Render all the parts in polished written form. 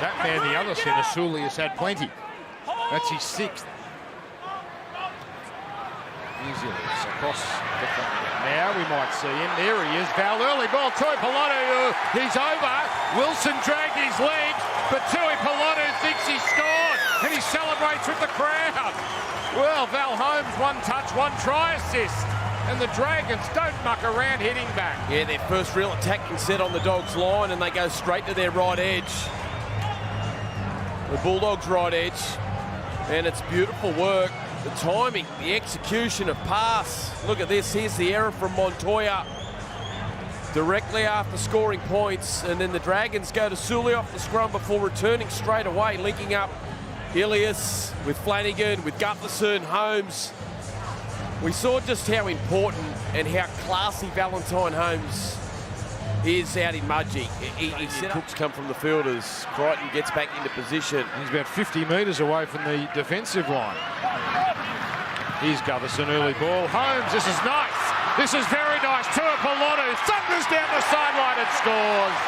That man, the other centre, Sully, has had plenty. That's his 6th. New Zealand's across the front. Now we might see him. There he is. Val, early ball. Tui Polonu, he's over. Wilson dragged his legs, but Tui Polonu thinks he's scored, and he celebrates with the crowd. Well, Val Holmes, 1 touch, 1 try assist. And the Dragons don't muck around hitting back. Yeah, their first real attacking set on the Dogs' line, and they go straight to their right edge. The Bulldogs' right edge. And it's beautiful work. The timing, the execution of pass. Look at this. Here's the error from Montoya. Directly after scoring points. And then the Dragons go to Sully off the scrum before returning straight away, linking up Ilias with Flanagan, with Gutherson, Holmes. We saw just how important and how classy Valentine Holmes is out in Mudgee. He set up. Hooks come from the fielders. Crichton gets back into position. He's about 50 metres away from the defensive line. Here's Gutherson, early ball. Holmes, this is nice. This is very nice. Tui Polonu thunders down the sideline and scores.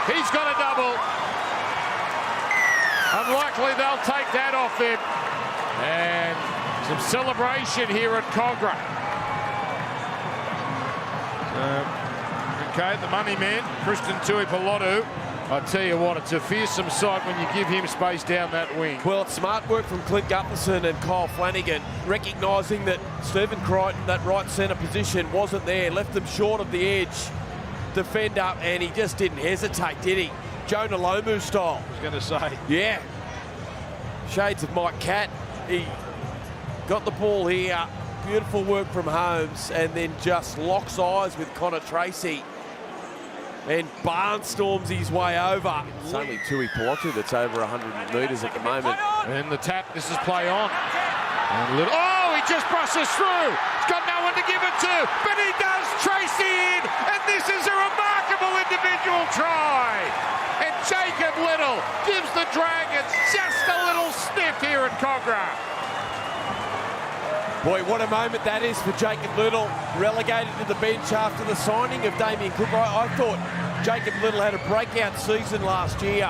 He's got a double. Unlikely they'll take that off him. And some celebration here at Cogra. Okay, the money man, Christian Tui Polonu. I tell you what, it's a fearsome sight when you give him space down that wing. Well, it's smart work from Clint Gutherson and Kyle Flanagan, recognising that Stephen Crichton, that right centre position, wasn't there, left them short of the edge. Defend up, and he just didn't hesitate, did he? Jonah Lomu style. I was going to say. Yeah. Shades of Mike Catt. He got the ball here. Beautiful work from Holmes, and then just locks eyes with Connor Tracy. And barnstorms his way over. It's only Tui Polonu that's over 100 metres at the moment. And the tap, this is play on. And oh, he just brushes through. He's got no one to give it to, but he does. Tracy in, and this is a remarkable individual try. And Jacob Little gives the Dragons just a little sniff here at Cogra. Boy, what a moment that is for Jacob Little, relegated to the bench after the signing of Damien Cook. I thought Jacob Little had a breakout season last year,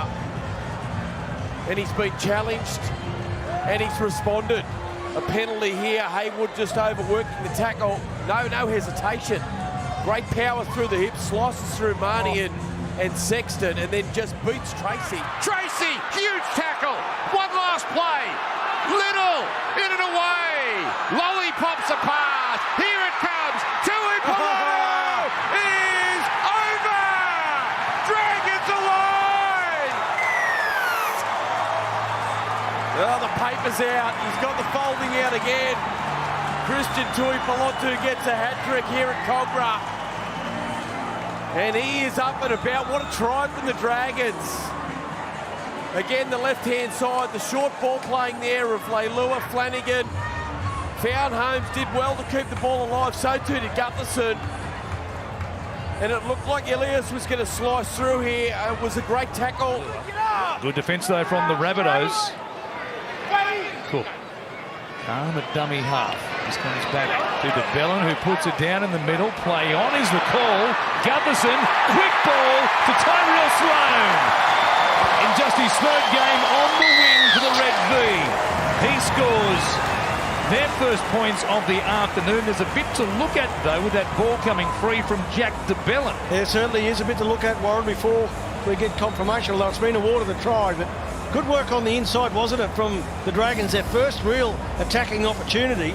and he's been challenged, and he's responded. A penalty here, Haywood just overworking the tackle. No hesitation. Great power through the hips, slices through Marnie and Sexton, and then just beats Tracy. Tracy, huge tackle. One last play. Little, in and away. Lollipops a pass. Here it comes. Tui Polonu is over. Dragons alive. Oh, the paper's out. He's got the folding out again. Christian Tui Polonu gets a hat-trick here at Cogra. And he is up and about. What a try from the Dragons. Again, the left-hand side, the short ball playing there of Leilua. Flanagan found Holmes, did well to keep the ball alive, so too did Gutherson. And it looked like Ilias was going to slice through here. It was a great tackle. Good defence though from the Rabbitohs. Cool. Calm at dummy half. This comes back to DeBellin, who puts it down in the middle. Play on is the call. Gutherson, quick ball to Tyrell Sloan. In just his 3rd game on the wing for the Red V. He scores their first points of the afternoon. There's a bit to look at, though, with that ball coming free from Jack DeBellin. There certainly is a bit to look at, Warren, before we get confirmation, although it's been awarded the try. But good work on the inside, wasn't it, from the Dragons? Their first real attacking opportunity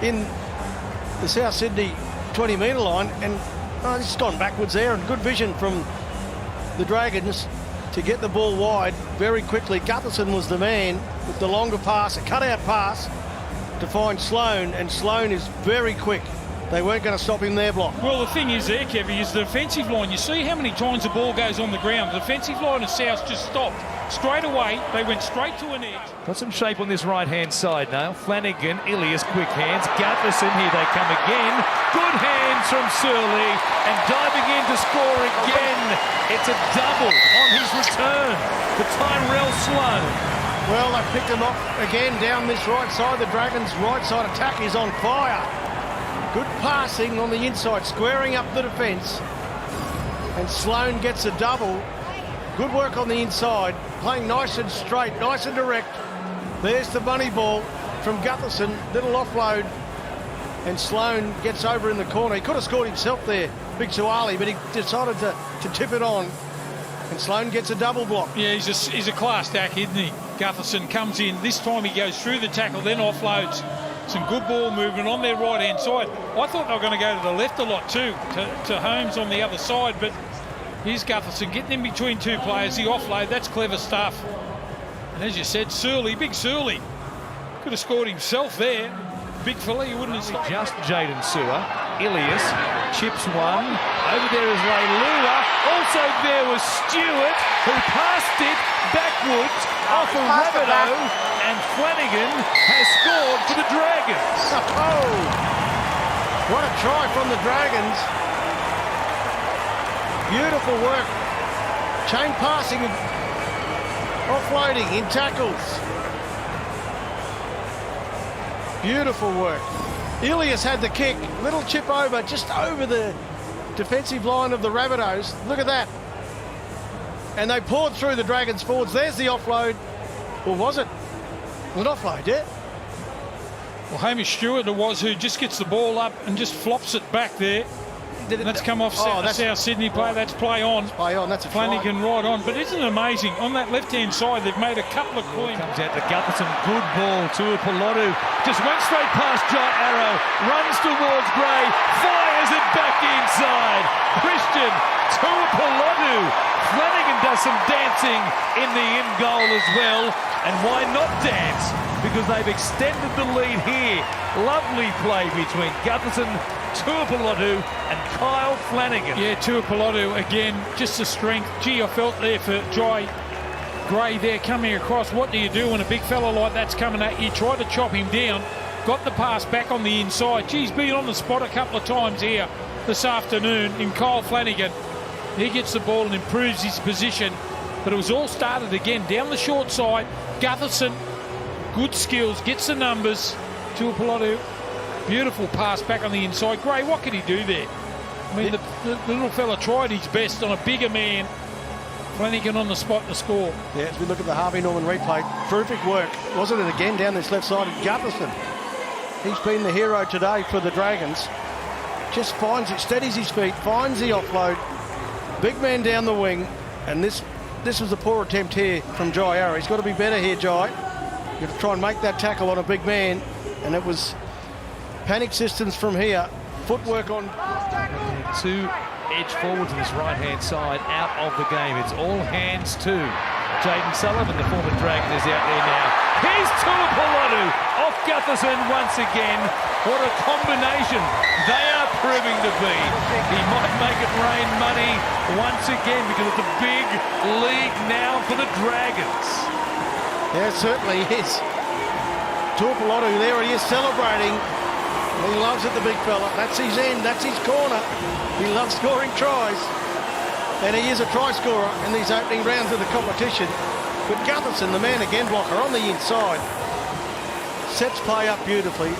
in the South Sydney 20-metre line. And it's just gone backwards there. And good vision from the Dragons to get the ball wide very quickly. Gutherson was the man with the longer pass, a cut-out pass to find Sloan, and Sloan is very quick. They weren't going to stop him there, Block. Well, the thing is there, Kevin, is the defensive line. You see how many times the ball goes on the ground. The defensive line of South just stopped. Straight away, they went straight to an edge. Got some shape on this right-hand side now. Flanagan, Ilias, quick hands. Gutherson, here they come again. Good hands from Surly, and diving in to score again. It's a double on his return for Tyrell Sloan. Well, they picked him up again down this right side. The Dragons' right side attack is on fire. Good passing on the inside, squaring up the defence. And Sloan gets a double. Good work on the inside, playing nice and straight, nice and direct. There's the bunny ball from Gutherson, little offload, and Sloan gets over in the corner. He could have scored himself there, Big Suwali, but he decided to tip it on, and Sloan gets a double block. Yeah, he's a class stack, isn't he? Gutherson comes in. This time he goes through the tackle, then offloads. Some good ball movement on their right-hand side. I thought they were going to go to the left a lot too, to Holmes on the other side, but here's Gutherson getting in between two players. The offload, that's clever stuff. And as you said, Surley, big Surley, could have scored himself there. Big fella, you wouldn't have stopped. Just Jaden Sewer. Ilias chips one. Over there is Leilua. Also there was Stewart, who passed it backwards off a Rabbitoh, and Flanagan has scored for the Dragons. Oh, what a try from the Dragons. Beautiful work. Chain passing, offloading in tackles. Beautiful work. Ilias had the kick, little chip over, just over the defensive line of the Rabbitohs. Look at that. And they poured through the Dragons forwards. There's the offload. Or was it? An offload, yeah? Well, Hamish Stewart it was who just gets the ball up and just flops it back there. That's come off South Sydney play. That's play on. Play on, that's a Flanagan right on. But isn't it amazing? On that left-hand side, they've made a couple of clean. Comes out to Gutherson. Good ball to Pilotu. Just went straight past Jai Arrow. Runs towards Gray. Fires it back inside. Christian to Pilotu. Flanagan does some dancing in the in goal as well. And why not dance? Because they've extended the lead here. Lovely play between Gutherson, Tuipulotu and Kyle Flanagan. Yeah, Tuipulotu again, just the strength. Gee, I felt there for Jai Gray there coming across. What do you do when a big fella like that's coming at you? Try to chop him down. Got the pass back on the inside. Gee, he's been on the spot a couple of times here this afternoon in Kyle Flanagan. He gets the ball and improves his position. But it was all started again down the short side. Gutherson, good skills, gets the numbers. Tuipulotu, beautiful pass back on the inside. Gray, what could he do there? I mean, the little fella tried his best on a bigger man. Flanagan on the spot to score. Yeah, as we look at the Harvey Norman replay, terrific work. Wasn't it again down this left side of Gutherson? He's been the hero today for the Dragons. Just finds it, steadies his feet, finds the offload. Big man down the wing, and this was a poor attempt here from Jai Arrow. He's got to be better here, Jai. You have to try and make that tackle on a big man, and it was panic systems from here. Footwork on. Two edge forward to this right-hand side, out of the game. It's all hands to Jaden Sullivan, the former Dragon, is out there now. Here's Tuipulotu off Gutherson once again. What a combination they are proving to be. He might make it rain money once again because it's a big league now for the Dragons. Yeah, it certainly is. Tuipulotu there, he is celebrating. He loves it, the big fella. That's his end, that's his corner. He loves scoring tries. And he is a try scorer in these opening rounds of the competition. But Gutherson, the man again blocker on the inside, sets play up beautifully.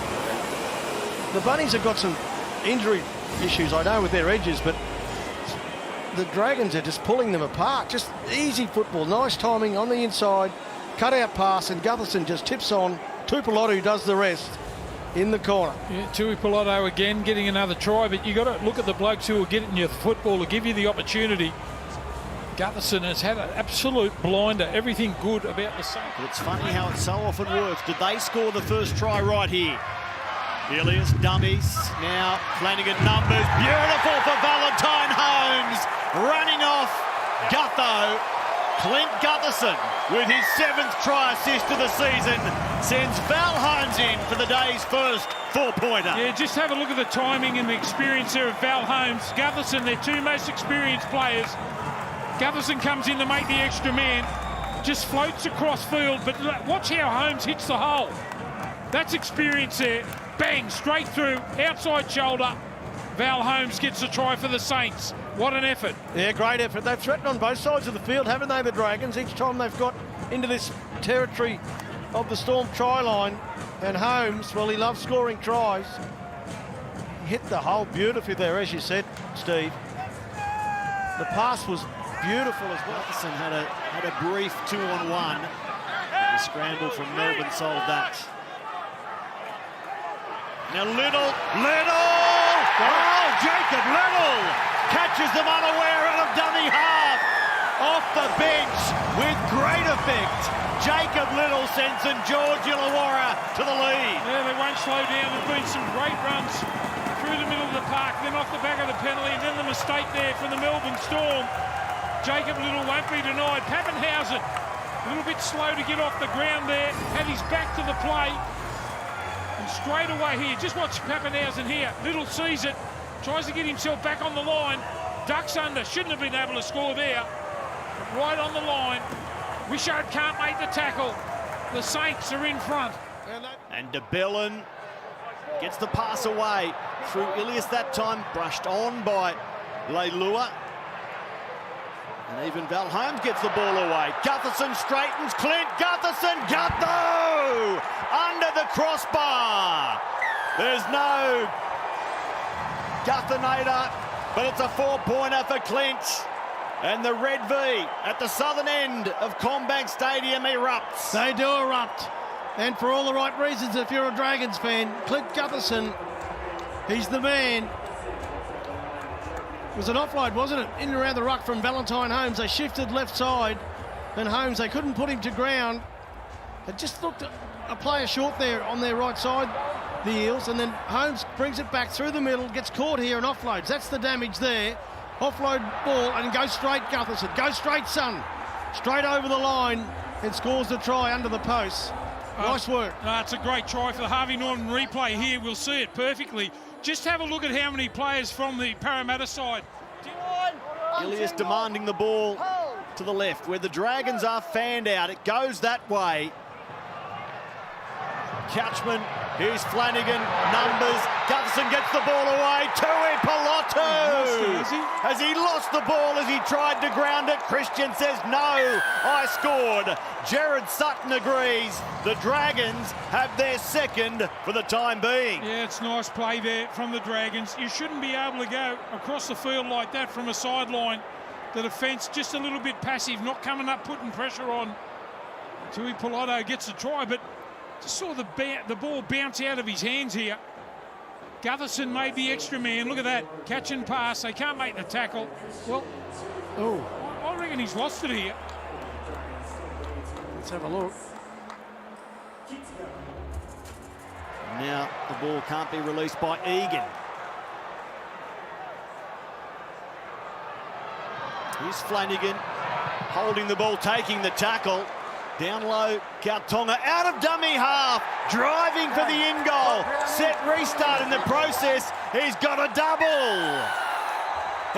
The Bunnies have got some injury issues, I know, with their edges, but the Dragons are just pulling them apart. Just easy football, nice timing on the inside, cut out pass, and Gutherson just tips on. Tuipulotu does the rest in the corner. Yeah, Tuipulotu again getting another try, but you got to look at the blokes who are getting you the football to give you the opportunity. Gutherson has had an absolute blinder. Everything good about the Saints. It's funny how it so often works. Did they score the first try right here? Ilias dummies. Now Flanagan numbers. Beautiful for Valentine Holmes. Running off Gutho. Clint Gutherson with his 7th try assist of the season sends Val Holmes in for the day's first 4-pointer. Yeah, just have a look at the timing and the experience there of Val Holmes. Gutherson, their two most experienced players. Gutherson comes in to make the extra man, just floats across field, but watch how Holmes hits the hole. That's experience there. Bang, straight through, outside shoulder. Val Holmes gets a try for the Saints. What an effort. Yeah, great effort. They've threatened on both sides of the field, haven't they, the Dragons? Each time they've got into this territory of the Storm try line. And Holmes, well, he loves scoring tries. He hit the hole beautifully there, as you said, Steve. The pass was beautiful as well. Gutherson had a brief 2-on-1. The scramble from Melbourne solved that. Now Little! Oh, Jacob Little catches them unaware out of dummy half. Off the bench with great effect. Jacob Little sends St George Illawarra to the lead. Yeah, they won't slow down. There's been some great runs through the middle of the park, then off the back of the penalty, and then the mistake there from the Melbourne Storm. Jacob Little won't be denied. Pappenhausen, a little bit slow to get off the ground there, had his back to the play. And straight away here, just watch Pappenhausen here. Little sees it, tries to get himself back on the line, ducks under, shouldn't have been able to score there. But right on the line, Wishart can't make the tackle. The Saints are in front. And de Belin gets the pass away through Ilias that time, brushed on by Leilua. And even Val Holmes gets the ball away. Gutherson straightens Clint. Gutherson, Gutho! Under the crossbar. There's no Guthinator, but it's a 4-pointer for Clint. And the Red V at the southern end of CommBank Stadium erupts. They do erupt. And for all the right reasons, if you're a Dragons fan, Clint Gutherson, he's the man. It was an offload, wasn't it? In and around the ruck from Valentine Holmes. They shifted left side. Then Holmes, they couldn't put him to ground. They just looked a player short there on their right side, the Eels. And then Holmes brings it back through the middle, gets caught here and offloads. That's the damage there. Offload ball and goes straight, Gutherson. Go straight, son. Straight over the line and scores the try under the post. Nice work. It's a great try for the Harvey Norman replay here. We'll see it perfectly. Just have a look at how many players from the Parramatta side. Ilias demanding the ball to the left where the Dragons are fanned out. It goes that way. Couchman, here's Flanagan, numbers. Gutherson gets the ball away. Tui Pelotu. Has he lost the ball as he tried to ground it? Christian says, no, I scored. Jared Sutton agrees. The Dragons have their second for the time being. Yeah, it's nice play there from the Dragons. You shouldn't be able to go across the field like that from a sideline. The defence just a little bit passive, not coming up, putting pressure on. Tui Pelotu gets a try, but just saw the ball bounce out of his hands here. Gutherson made the extra man. Look at that. Catch and pass. They can't make the tackle. Well, I reckon he's lost it here. Let's have a look. Now the ball can't be released by Egan. Here's Flanagan holding the ball, taking the tackle. Down low, Kautonga out of dummy half, driving for the in goal. Set restart in the process. He's got a double.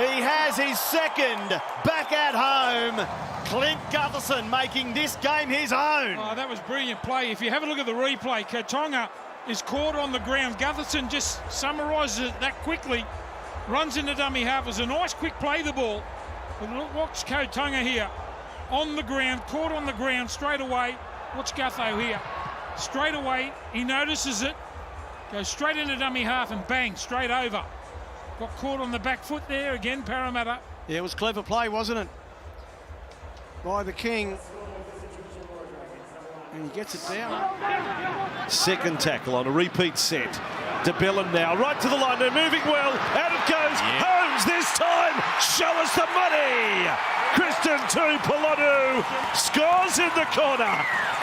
He has his second back at home. Clint Gutherson making this game his own. Oh, that was brilliant play. If you have a look at the replay, Kautonga is caught on the ground. Gutherson just summarises it that quickly. Runs into dummy half. It was a nice quick play, the ball. But watch Kautonga here. On the ground, caught on the ground straight away. Watch Gutho here. Straight away, he notices it. Goes straight into dummy half and bang, straight over. Got caught on the back foot there again, Parramatta. Yeah, it was clever play, wasn't it? By the King. And he gets it down. Second tackle on a repeat set. De Belin now, right to the line. They're moving well. Out it goes. Holmes this time. Show us the money. Christian Tui Pelotu scores in the corner.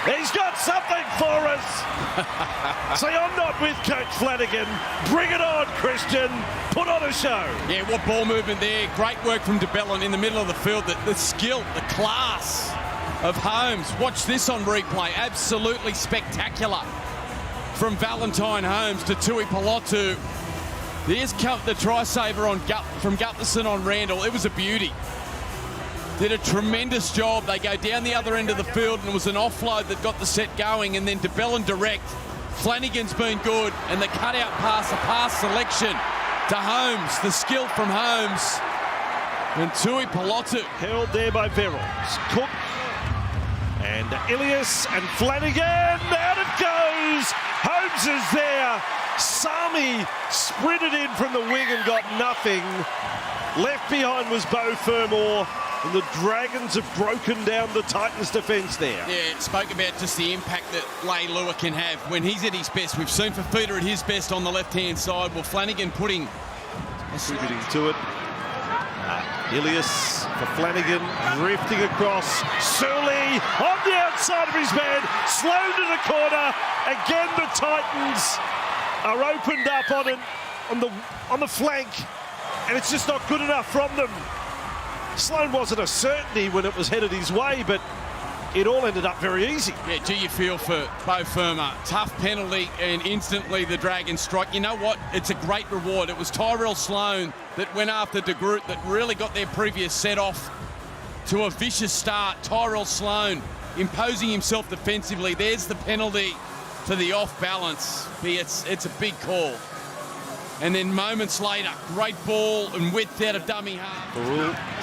He's got something for us. Say, I'm not with Coach Flanagan. Bring it on, Christian. Put on a show. Yeah, what ball movement there. Great work from de Belin in the middle of the field. The skill, the class of Holmes. Watch this on replay. Absolutely spectacular. From Valentine Holmes to Tui Pelotu. There's the try saver from Gutherson on Randall. It was a beauty. Did a tremendous job. They go down the other end of the field and it was an offload that got the set going, and then de Belin direct. Flanagan's been good, and the cutout pass, the pass selection to Holmes. The skill from Holmes. And Tui Pelotu. Held there by Verrills. Cook. And Ilias and Flanagan. Out it goes. Holmes is there. Sami sprinted in from the wing and got nothing. Left behind was Beau Fermor. And the Dragons have broken down the Titans' defence there. Yeah, it spoke about just the impact that Leilua can have when he's at his best. We've seen Fafita at his best on the left-hand side. Well, Flanagan putting... Contributing to it. Ilias for Flanagan, drifting across. Sully on the outside of his man. Sloan to the corner. Again, the Titans are opened up on the flank. And it's just not good enough from them. Sloan wasn't a certainty when it was headed his way, but it all ended up very easy. Yeah, do you feel for Bo Firma? Tough penalty, and instantly the Dragons strike. You know what? It's a great reward. It was Tyrell Sloan that went after De Groot that really got their previous set off to a vicious start. Tyrell Sloan imposing himself defensively. There's the penalty for the off balance. It's a big call. And then moments later, great ball and width out of dummy half.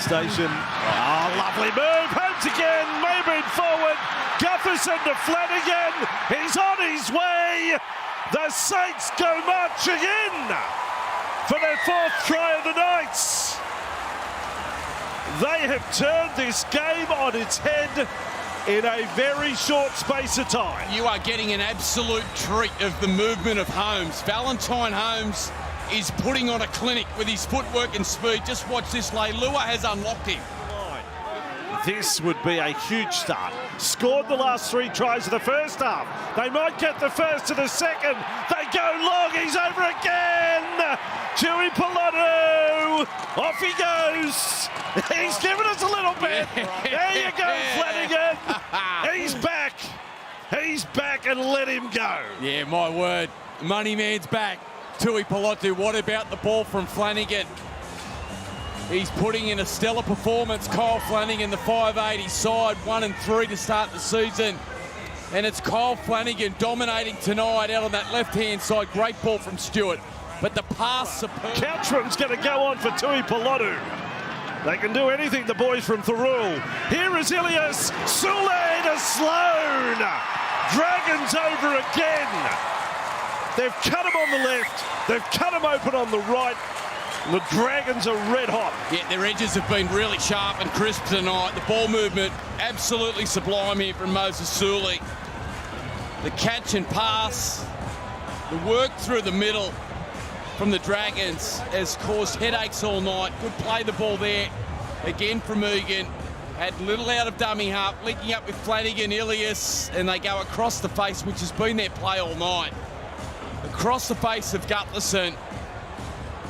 Station. Oh, lovely move. Holmes again. Moving forward. Gutherson to Flanagan. He's on his way. The Saints go marching in for their 4th try of the night. They have turned this game on its head in a very short space of time. You are getting an absolute treat of the movement of Holmes. Valentine Holmes is putting on a clinic with his footwork and speed. Just watch this. Leilua has unlocked him. This would be a huge start. Scored the last 3 tries of the first half. They might get the first to the second. They go long. He's over again. Chewy Pilotu. Off he goes. He's given us a little bit. There you go, Flanagan. He's back. He's back, and let him go. Yeah, my word. Money man's back. Tui Pilotu, what about the ball from Flanagan? He's putting in a stellar performance. Kyle Flanagan, the 580 side, 1 and 3 to start the season. And it's Kyle Flanagan dominating tonight out on that left-hand side. Great ball from Stewart. But the pass superb. Couchram's going to go on for Tui Pilotu. They can do anything, the boys from Thurul. Here is Ilias. Sule to Sloan. Dragons over again. They've cut him on the left. They've cut him open on the right. The Dragons are red hot. Yeah, their edges have been really sharp and crisp tonight. The ball movement, absolutely sublime here from Moses Sully. The catch and pass, the work through the middle from the Dragons has caused headaches all night. Good play the ball there. Again from Egan. Had little out of dummy half, linking up with Flanagan, Ilias, and they go across the face, which has been their play all night. Across the face of Gutherson.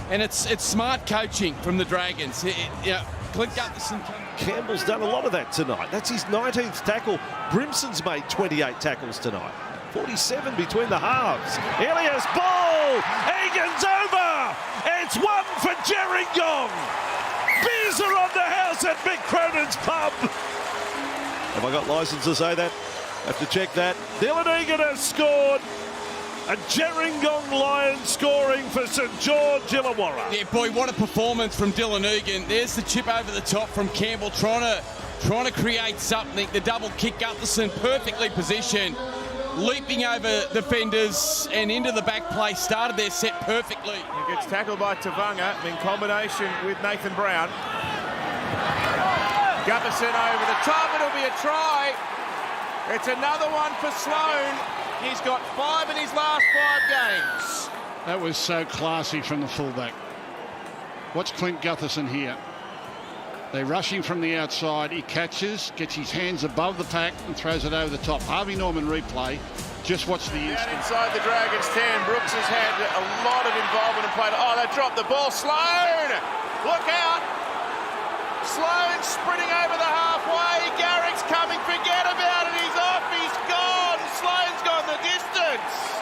And it's smart coaching from the Dragons. Clint Gutherson. Campbell's done a lot of that tonight. That's his 19th tackle. Brimson's made 28 tackles tonight. 47 between the halves. Ilias ball. Egan's over. It's 1 for Gerringong. Beers are on the house at Mick Cronin's pub. Have I got licence to say that? Have to check that. Dylan Egan has scored. A Gerringong Lion scoring for St George Illawarra. Yeah, boy, what a performance from Dylan Egan. There's the chip over the top from Campbell, trying to create something. The double kick, Gutherson perfectly positioned, leaping over defenders and into the back play. Started their set perfectly. He gets tackled by Tavanga in combination with Nathan Brown. Gutherson over the top. It'll be a try. It's another one for Sloan. He's got 5 in his last 5 games. That was so classy from the fullback. Watch Clint Gutherson here. They're rushing from the outside. He catches, gets his hands above the pack and throws it over the top. Harvey Norman replay. Just watch the instant. Down inside the Dragons 10. Brooks has had a lot of involvement and played. Oh, they dropped the ball. Sloan! Look out! Sloan sprinting over the halfway. Garrick's coming. Forget about it. He's off. He's gone. Sloan's gone the distance.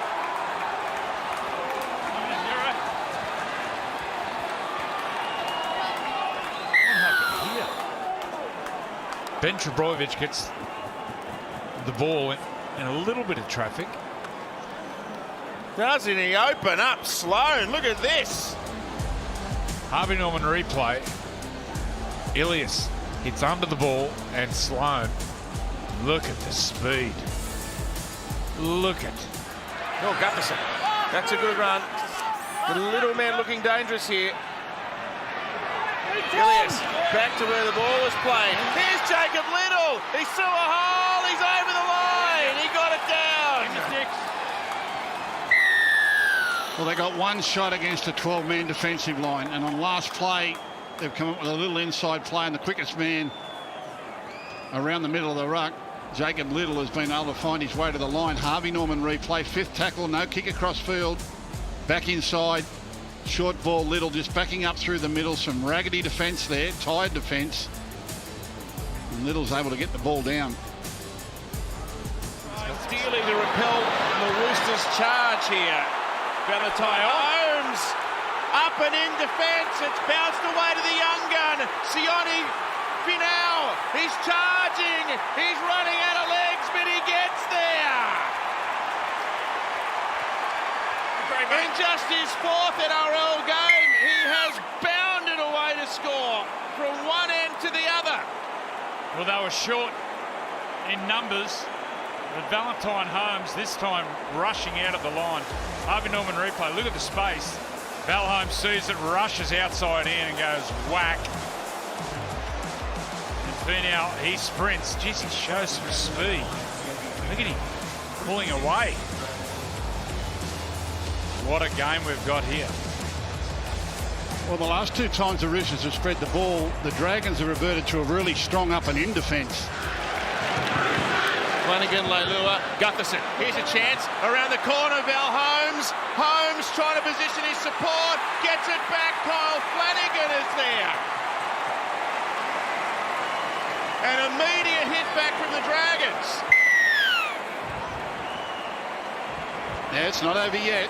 Ben Trebojevic gets the ball in a little bit of traffic. Doesn't he open up Sloan? Look at this. Harvey Norman replay. Ilias hits under the ball and Sloan. Look at the speed. Look at. Oh, Gutherson. That's a good run. The little man looking dangerous here. Ilias. Back to where the ball was played. Here's Jacob Little. He's through a hole. He's over the line. He got it down. Well, they got one shot against a 12-man defensive line, and on last play, they've come up with a little inside play, and the quickest man around the middle of the ruck, Jacob Little, has been able to find his way to the line. Harvey Norman replay, 5th tackle, no kick across field, back inside, short ball. Little just backing up through the middle, some raggedy defence there, tired defence, and Little's able to get the ball down. Steely to repel the Roosters' charge here. Valentine Holmes up and in defence. It's bounced away to the young gun. Sione Finau. He's charging. He's running out of legs, but he gets there. In just his 4th NRL game, he has bounded away to score from one end to the other. Well, they were short in numbers, but Valentine Holmes this time rushing out of the line. Harvey Norman replay, look at the space. Val Holmes sees it, rushes outside in and goes whack. And Finau, he sprints. Jeez, he shows some speed. Look at him pulling away. What a game we've got here. Well, the last 2 times the Roosters have spread the ball, the Dragons have reverted to a really strong up and in defence. Flanagan, Leilua, Gutherson. Here's a chance around the corner. Val Holmes. Holmes trying to position his support. Gets it back. Kyle Flanagan is there. An immediate hit back from the Dragons. Yeah, it's not over yet.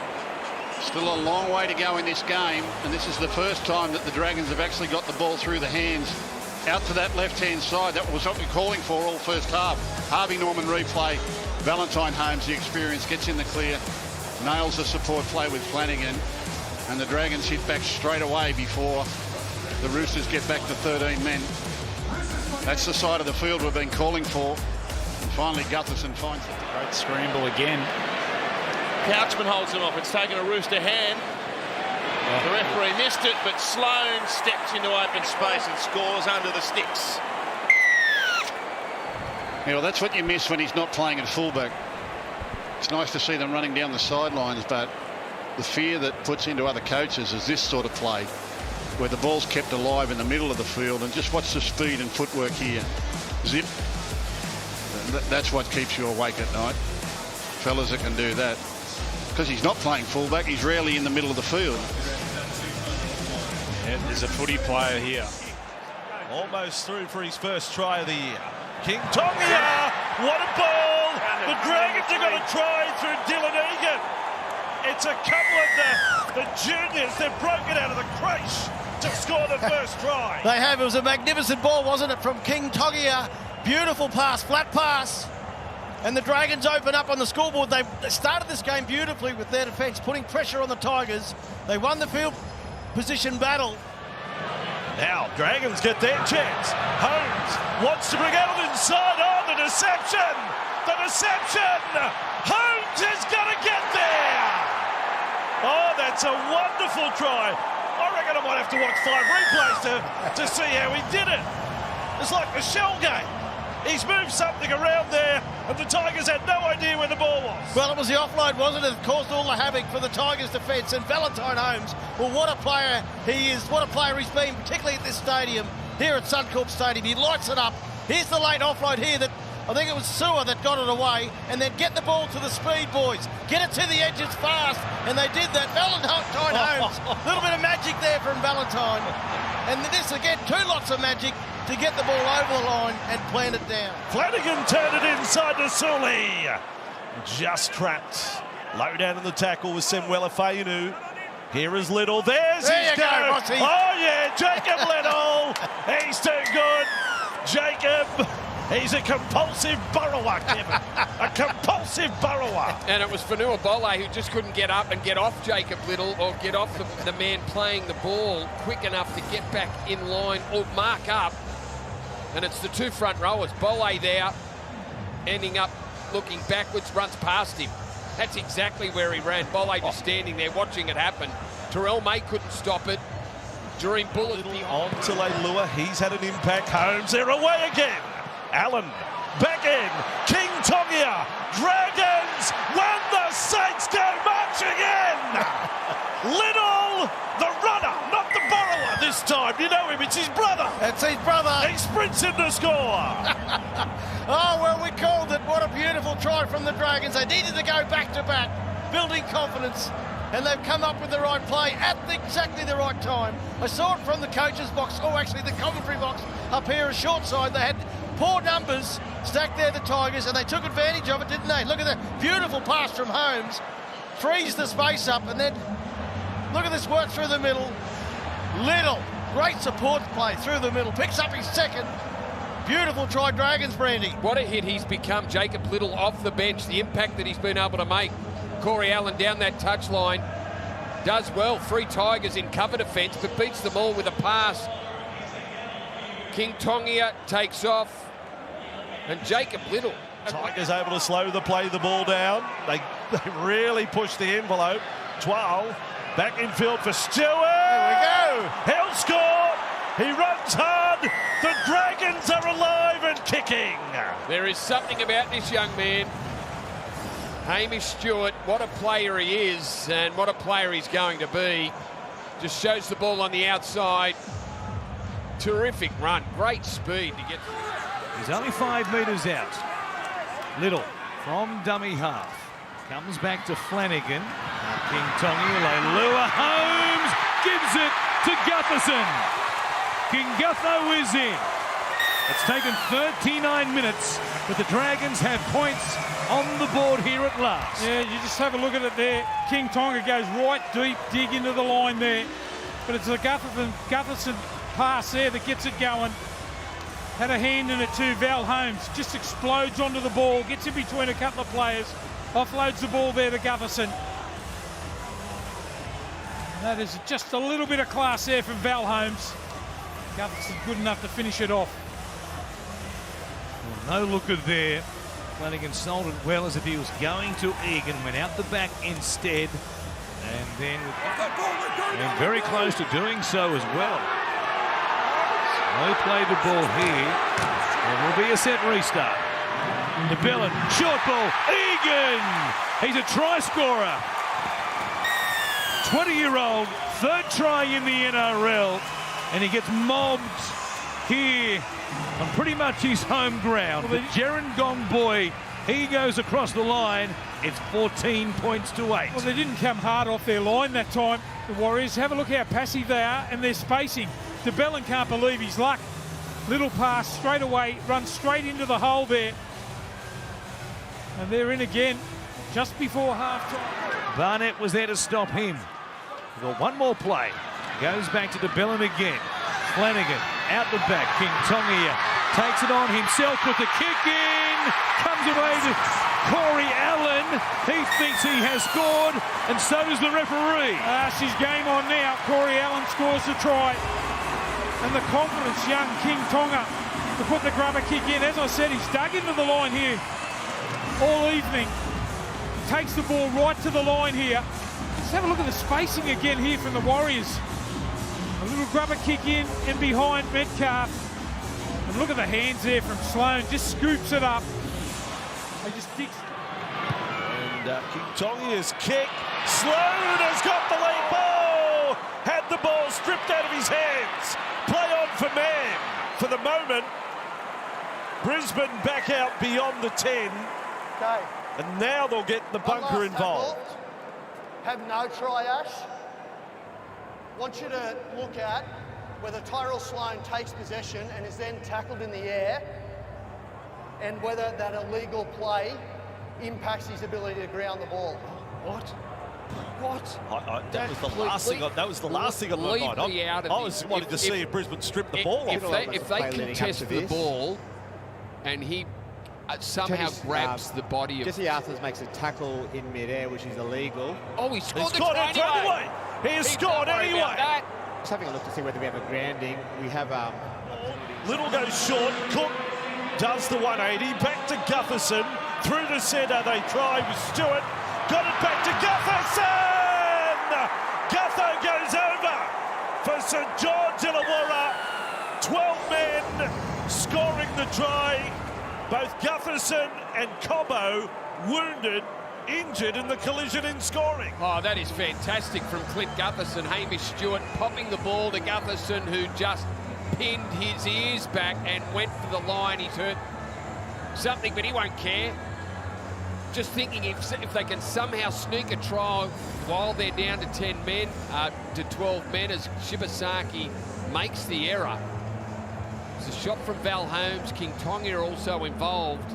Still a long way to go in this game, and this is the first time that the Dragons have actually got the ball through the hands out to that left-hand side. That was what we're calling for all first half. Harvey Norman replay. Valentine Holmes, the experience, gets in the clear, nails the support play with Flanagan, and the Dragons hit back straight away before the Roosters get back to 13 men. That's the side of the field we've been calling for. And finally, Gutherson finds it. Great scramble again. Couchman holds him off. It's taken a Rooster hand. The referee missed it, but Sloane steps into open space and scores under the sticks. Yeah, well, that's what you miss when he's not playing at fullback. It's nice to see them running down the sidelines, but the fear that puts into other coaches is this sort of play, where the ball's kept alive in the middle of the field, and just watch the speed and footwork here. Zip. That's what keeps you awake at night. Fellas that can do that. Because he's not playing fullback, he's rarely in the middle of the field. Yeah, there's a footy player here. Almost through for his first try of the year. King Tonga, what a ball! The Dragons are going to try through Dylan Egan. It's a couple of the juniors. They've broken out of the creche to score the first try. They have. It was a magnificent ball, wasn't it, from King Togia. Beautiful pass, flat pass. And the Dragons open up on the scoreboard. They started this game beautifully with their defence, putting pressure on the Tigers. They won the field position battle. Now, Dragons get their chance. Holmes wants to bring out inside. Oh, the deception! The deception! Holmes is going to get there! Oh, that's a wonderful try. I reckon I might have to watch 5 replays to see how he did it. It's like the shell game. He's moved something around there, and the Tigers had no idea where the ball was. Well, it was the offload, wasn't it? It caused all the havoc for the Tigers' defence. And Valentine Holmes, well, what a player he is. What a player he's been, particularly at this stadium, here at Suncorp Stadium. He lights it up. Here's the late offload here that I think it was Sewer that got it away. And then get the ball to the speed, boys. Get it to the edges fast. And they did that. Valentine Holmes, a little bit of magic there from Valentine. And this again, 2 lots of magic to get the ball over the line and plant it down. Flanagan turned it inside to Sully. Just trapped. Low down in the tackle with Samuela Fainu. Here is Little. There's his go. Oh, yeah, Jacob Little. He's too good. Jacob, he's a compulsive burrower, Kevin. A compulsive burrower. And it was Fanua Bole who just couldn't get up and get off Jacob Little or get off the man playing the ball quick enough to get back in line or mark up. And it's the 2 front rowers. Bole there, ending up looking backwards, runs past him. That's exactly where he ran. Bole just standing there watching it happen. Terrell May couldn't stop it. Dream bullet On to Leilua. He's had an impact. Holmes, they're away again. Allen, back in. King Tongia. Dragons, when the Saints go marching in. Little, the runner, not the borrower this time. You know him, it's his brother. That's his brother. He sprints in to score. Oh, well, we called it. What a beautiful try from the Dragons. They needed to go back-to-back, building confidence, and they've come up with the right play at exactly the right time. I saw it from the coach's box, or actually the commentary box up here, a short side. They had poor numbers stacked there, the Tigers, and they took advantage of it, didn't they? Look at that beautiful pass from Holmes. Frees the space up, and then look at this work through the middle. Little, great support play through the middle. Picks up his second. Beautiful try, Dragons, Brandy. What a hit he's become, Jacob Little, off the bench. The impact that he's been able to make. Corey Allen down that touchline. Does well. 3 Tigers in cover defence, but beats them all with a pass. King Tongia takes off. And Jacob Little. Tigers able to slow the play, the ball down. They really push the envelope. 12. Back in field for Stewart. There we go. He'll score. He runs hard. The Dragons are alive and kicking. There is something about this young man. Hamish Stewart, what a player he is and what a player he's going to be. Just shows the ball on the outside. Terrific run, great speed to get. He's only 5 metres out. Little from dummy half. Comes back to Flanagan. King Tongia, Leilua, Holmes gives it to Gutherson. King Gutho is in. It's taken 39 minutes, but the Dragons have points on the board here at last. Yeah, you just have a look at it there. King Tonga goes right deep, dig into the line there. But it's the Gutherson pass there that gets it going. Had a hand in it too. Val Holmes just explodes onto the ball, gets in between a couple of players, offloads the ball there to Gutherson. That is just a little bit of class there from Val Holmes. Gutherson good enough to finish it off. Well, no looker there. Flanagan sold it well as if he was going to Egan, went out the back instead, and then and very close to doing so as well. No play the ball here. There will be a set restart. DeBellin, short ball, Egan! He's a try scorer. 20-year-old, 3rd try in the NRL, and he gets mobbed here on pretty much his home ground. Well, the Gerringong boy, he goes across the line. It's 14 points to 8. Well, they didn't come hard off their line that time, the Warriors. Have a look how passive they are and their spacing. DeBellin can't believe his luck. Little pass straight away, runs straight into the hole there. And they're in again just before half-time. Barnett was there to stop him. We've got one more play. Goes back to DeBellin again. Flanagan out the back. King Tongia takes it on himself, put the kick in. Comes away to Corey Allen. He thinks he has scored, and so does the referee. It's his game on now. Corey Allen scores the try. And the confidence, young King Tonga, to put the grubber kick in. As I said, he's dug into the line here all evening. He takes the ball right to the line here. Let's have a look at the spacing again here from the Warriors. A little grubber kick in and behind Metcalf. And look at the hands there from Sloan. Just scoops it up. They just dig. And King Tongia's kick. Sloan has got the late ball. Had the ball stripped out of his hands. Play on for man. For the moment, Brisbane back out beyond the 10. Okay. And now they'll get the bunker involved. Have no try, Ash. Want you to look at whether Tyrell Sloan takes possession and is then tackled in the air, and whether that illegal play impacts his ability to ground the ball. What? That was the last thing. That was the last thing on my mind. I was wanting to see if Brisbane stripped the ball off. If they contest the ball, and he somehow grabs the body of Jesse Arthurs makes a tackle in midair, which is illegal. Oh, he scored it anyway. He has scored anyway. Just having a look to see whether we have a grounding. We have Little goes short. Cook does the 180. Back to Gutherson. Through the centre. They try with Stewart. Got it back to Gutherson. Gutho goes over for St George Illawarra, 12 men scoring the try. Both Gutherson and Cobbo wounded, injured in the collision in scoring. Oh, that is fantastic from Clint Gutherson. Hamish Stewart popping the ball to Gutherson, who just pinned his ears back and went for the line. He's hurt something, but he won't care. Just thinking if they can somehow sneak a try while they're down to 10 men, to 12 men, as Shibasaki makes the error. It's a shot from Val Holmes. King Tonga also involved.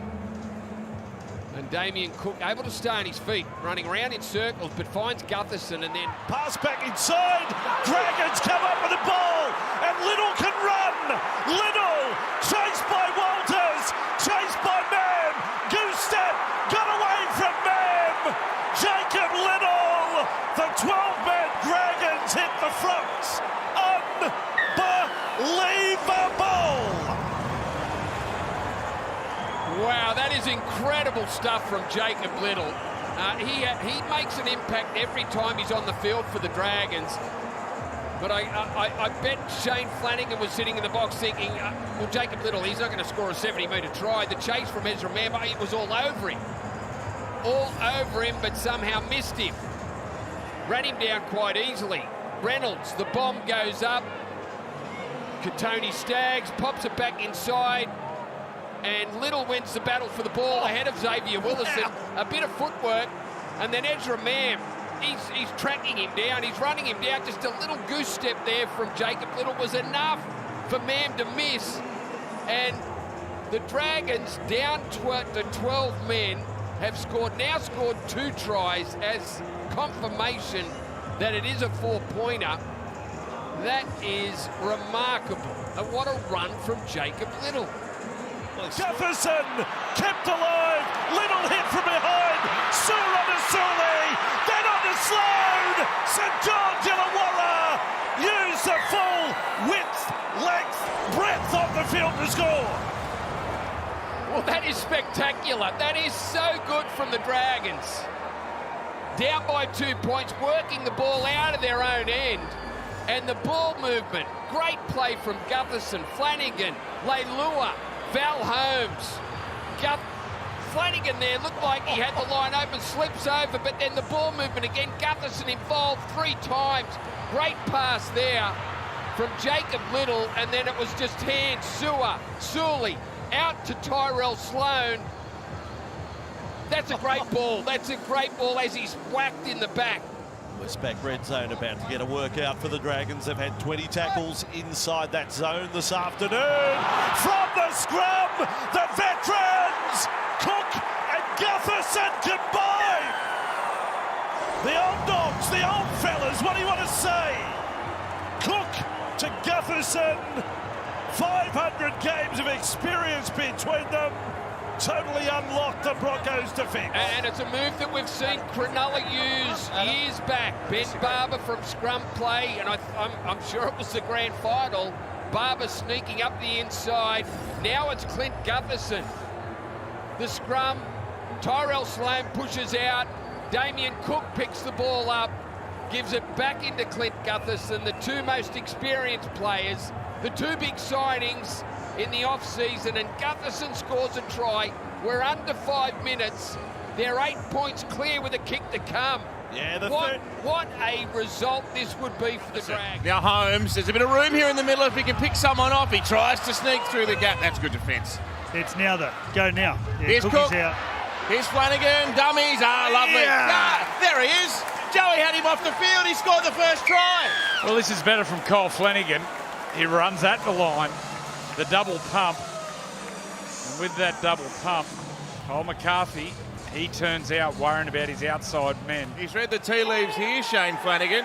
And Damien Cook able to stay on his feet, running around in circles, but finds Gutherson and then... Pass back inside. Dragons come up with the ball, and Little can run. Little, chased by Walters, chased by Mam. Goose-step, got away from Mam. Jacob Little, the 12-man Dragons hit the front. Unbelievable. Wow, that is incredible stuff from Jacob Little. He makes an impact every time he's on the field for the Dragons. But I bet Shane Flanagan was sitting in the box thinking, well, Jacob Little, he's not going to score a 70-metre try. The chase from Ezra Mam, it was all over him. All over him, but somehow missed him. Ran him down quite easily. Reynolds, the bomb goes up. Katoni Staggs pops it back inside. And Little wins the battle for the ball ahead of Xavier Willison. A bit of footwork, and then Ezra Mam, he's tracking him down, he's running him down. Just a little goose step there from Jacob Little was enough for Mam to miss. And the Dragons, down to 12 men, have now scored 2 tries as confirmation that it is a 4-pointer. That is remarkable. And what a run from Jacob Little. Jefferson kept alive. Little hit from behind. Sewer on to Sully. Then on to Sloan. St George Illawarra use the full width, length, breadth of the field to score. Well, that is spectacular. That is so good from the Dragons. Down by 2 points, working the ball out of their own end. And the ball movement, great play from Gutherson, Flanagan, Leilua, Val Holmes. Flanagan there looked like he had the line open, slips over, but then the ball movement again. Gutherson involved 3 times. Great pass there from Jacob Little, and then it was just hands. Sully out to Tyrell Sloan. That's a great ball. That's a great ball as he's whacked in the back. Westpac red zone about to get a workout for the Dragons. They've had 20 tackles inside that zone this afternoon. From the scrum, the veterans, Cook and Gutherson combine. The old dogs, the old fellas, what do you want to say? Cook to Gutherson, 500 games of experience between them. Totally unlocked the Broncos defence. And it's a move that we've seen Cronulla use years back. Ben Barber from scrum play, and I'm sure it was the grand final. Barber sneaking up the inside. Now it's Clint Gutherson. The scrum, Tyrell Sloan pushes out. Damien Cook picks the ball up, gives it back into Clint Gutherson, the 2 most experienced players, the 2 big signings in the off-season, and Gutherson scores a try. We're under 5 minutes. They're 8 points clear with a kick to come. Yeah, what a result this would be for the Dragons. Now Holmes, there's a bit of room here in the middle if he can pick someone off. He tries to sneak through the gap. That's good defence. It's now though. Go now. Yeah, Here's Cookie's Cook. out. Here's Flanagan. Dummies. Lovely. Yeah. There he is. Joey had him off the field. He scored the first try. Well, this is better from Cole Flanagan. He runs at the line, the double pump. And with that double pump, Cole McCarthy, he turns out worrying about his outside men. He's read the tea leaves here, Shane Flanagan.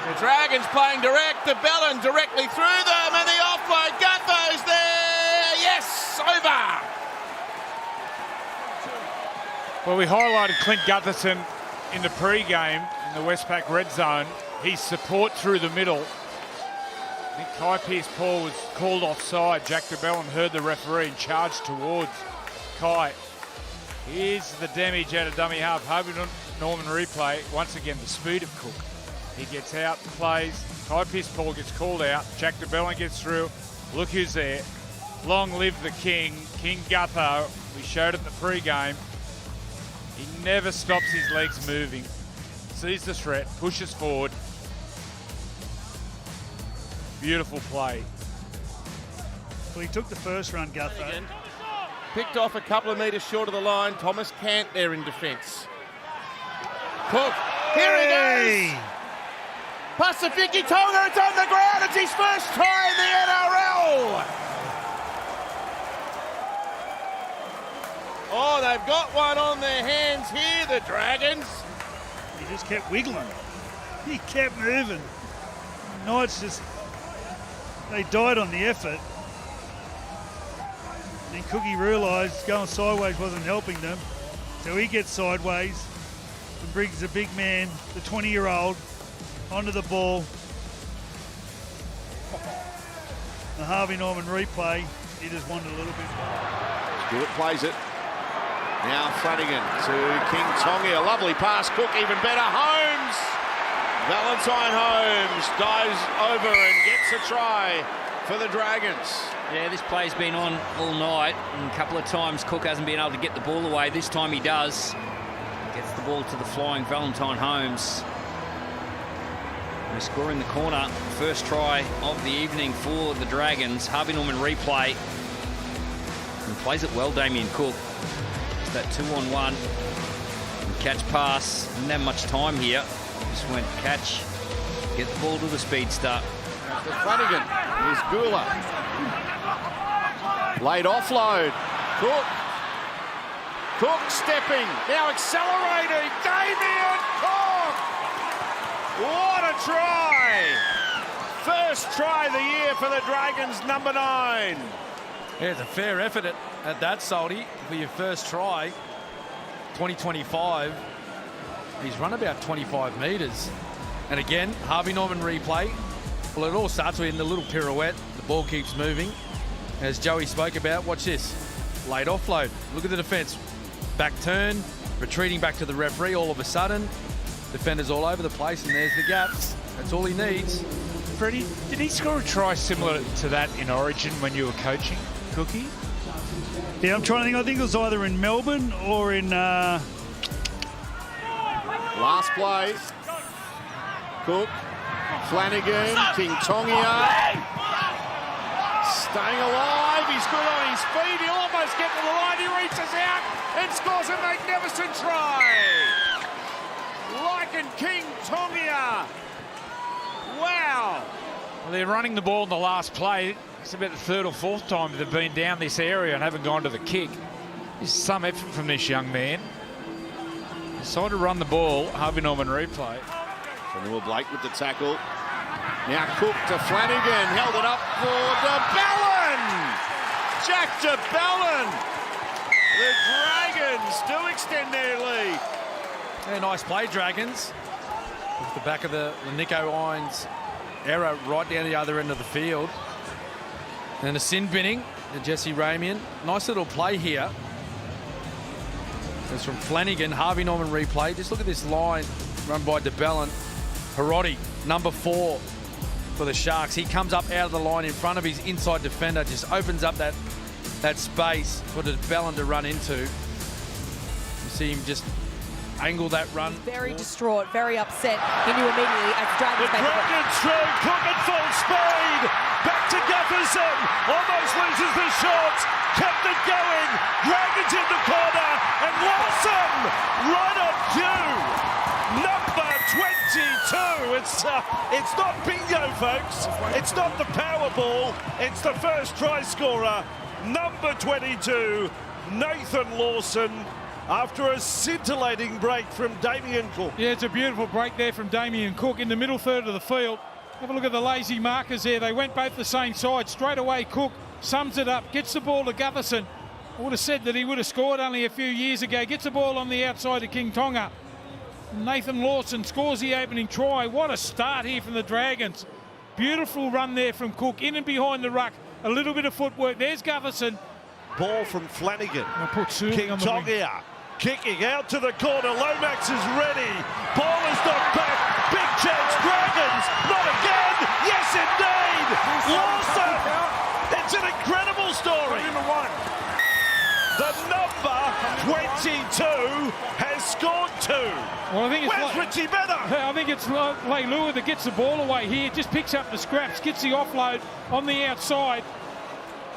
The Dragons playing direct, the Bellon directly through them, and the offload. Gutho's there. Yes, over. Well, we highlighted Clint Gutherson in the pre-game in the Westpac red zone. His support through the middle. I think Kai Pearce-Paul was called offside. Jack DeBellin heard the referee and charged towards Kai. Here's the damage out of dummy half. Hoping Norman replay, once again, the speed of Cook. He gets out, plays, high piss ball gets called out, Jack DeBellin gets through. Look who's there. Long live the King, King Gutho. We showed it in the pre-game. He never stops his legs moving. Sees the threat, pushes forward. Beautiful play. Well, he took the first run, Gutho. Picked off a couple of metres short of the line. Thomas Cant there in defence. Cook, here he goes! Pasifiki Tonga, it's on the ground. It's his first try in the NRL. Oh, they've got one on their hands here, the Dragons. He just kept wiggling. He kept moving. Knights just, they died on the effort. And Cookie realised going sideways wasn't helping them. So he gets sideways and brings the big man, the 20-year-old, onto the ball. The Harvey Norman replay, he just wanted a little bit more. Stewart plays it. Now Flanagan to King Tongi. A lovely pass. Cook even better. Holmes. Valentine Holmes dives over and gets a try for the Dragons. Yeah, this play's been on all night, and a couple of times Cook hasn't been able to get the ball away. This time he does. Gets the ball to the flying Valentine Holmes. They score in the corner. First try of the evening for the Dragons. Harvey Norman replay. And plays it well, Damien Cook. It's that 2-on-1. And catch pass. Didn't have much time here. Just went catch. Get the ball to the speedster. To Flanagan. Here's Gula. Late offload. Cook. Cook stepping. Now accelerating. Damien Cook. What a try. First try of the year for the Dragons, number 9. Yeah, it's a fair effort at that, Salty, for your first try. 2025. He's run about 25 metres. And again, Harvey Norman replay. Well, it all starts with a little pirouette. The ball keeps moving. As Joey spoke about, watch this. Late offload. Look at the defence. Back turn, retreating back to the referee all of a sudden. Defenders all over the place, and there's the gaps. That's all he needs. Freddie, did he score a try similar to that in Origin when you were coaching, Cookie? Yeah, I'm trying to think. I think it was either in Melbourne or in... Last play. Cook. Flanagan. King Tongia. Staying alive. He's good on his feet. He'll almost get to the line. He reaches out and scores a magnificent try. Like King Tongia. Wow. Well, they're running the ball in the last play. It's about the third or fourth time they've been down this area and haven't gone to the kick. There's some effort from this young man. Decided to run the ball. Harvey Norman replay. So Noah Blake with the tackle. Now Cook to Flanagan. Held it up for DeBellin. Jack DeBellin. The Dragons do extend their lead. Yeah, nice play, Dragons. Off the back of the Nico Irons error right down the other end of the field. And a sin binning to Jesse Ramian. Nice little play here. It's from Flanagan. Harvey Norman replay. Just look at this line run by DeBellin. Perotti, number 4 for the Sharks. He comes up out of the line in front of his inside defender. Just opens up that space for DeBellin to run into. You see him just angle that run. Very distraught, very upset. He knew immediately as Dragons the Dragons through, Cook at full speed. Back to Gutherson. Almost loses the shots. Kept it going. Dragons in the corner. And Lawson right on cue. Number 22. It's not bingo, folks. It's not the Powerball. It's the first try scorer. Number 22, Nathan Lawson. After a scintillating break from Damien Cook. Yeah, it's a beautiful break there from Damien Cook in the middle third of the field. Have a look at the lazy markers there. They went both the same side. Straight away, Cook sums it up, gets the ball to Gutherson. I would have said that he would have scored only a few years ago. Gets the ball on the outside of King Tonga. Nathan Lawson scores the opening try. What a start here from the Dragons. Beautiful run there from Cook. In and behind the ruck. A little bit of footwork. There's Gutherson. Ball from Flanagan. Put King on the Tongia. Kicking out to the corner. Lomax is ready. Ball is knocked back. Big chance. Dragons. Not again. Yes, indeed. Lawson. It's an incredible story. The number 22 has scored 2. Well, I think it's Where's Richie Better? I think it's Leilua that gets the ball away here. Just picks up the scraps, gets the offload on the outside.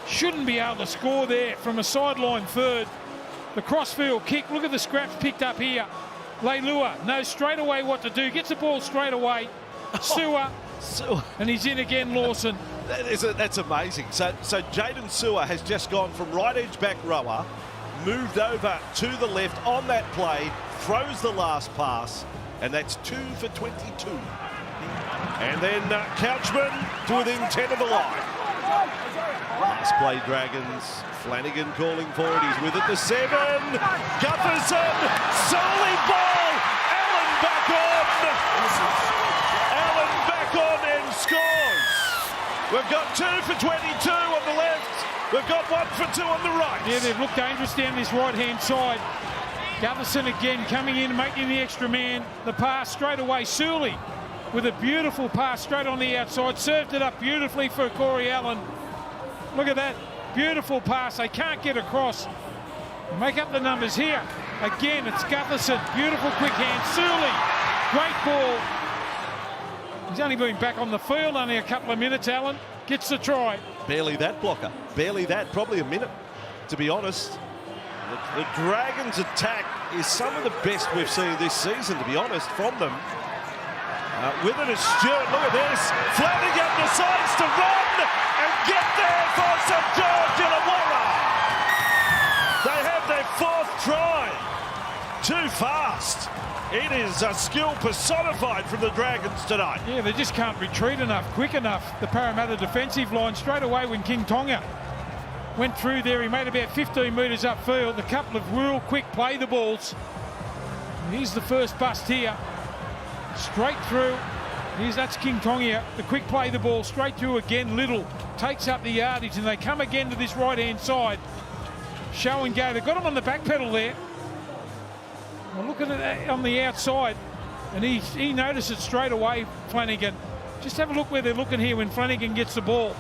Shouldn't be able to score there from a sideline third. The crossfield kick. Look at the scraps picked up here. Leilua knows straight away what to do. Gets the ball straight away. Sewer. And he's in again, Lawson. That's amazing. So Jaden Sewer has just gone from right edge back rower, moved over to the left on that play, throws the last pass, and that's 2 for 22. And then Couchman to within 10 of the line. Last play, Dragons. Flanagan calling for it. He's with it to 7. Gutherson, solid ball. Allen back on and scores. We've got 2 for 22 on the left. We've got 1 for 2 on the right. Yeah, they've looked dangerous down this right-hand side. Gutherson again coming in, making the extra man. The pass straight away. Suley with a beautiful pass straight on the outside. Served it up beautifully for Corey Allen. Look at that. Beautiful pass. They can't get across. Make up the numbers here. Again, it's Gutherson. Beautiful quick hand. Suley. Great ball. He's only been back on the field only a couple of minutes, Allen. Gets the try. Barely that, Blocker. Barely that. Probably a minute, to be honest. The Dragons' attack is some of the best we've seen this season, to be honest, from them. With it is Stewart. Look at this. Flanagan decides to run and get there for St George Illawarra. They have their 4th try. Too fast. It is a skill personified from the Dragons tonight. Yeah, they just can't retreat enough, quick enough. The Parramatta defensive line straight away when King Tonga went through there. He made about 15 metres upfield. A couple of real quick play the balls. Here's the first bust here. Straight through. That's King Tonga. The quick play the ball straight through again. Little takes up the yardage and they come again to this right-hand side. Show and go. They've got him on the back pedal there. Well, look at it on the outside. And he notices straight away, Flanagan. Just have a look where they're looking here when Flanagan gets the ball.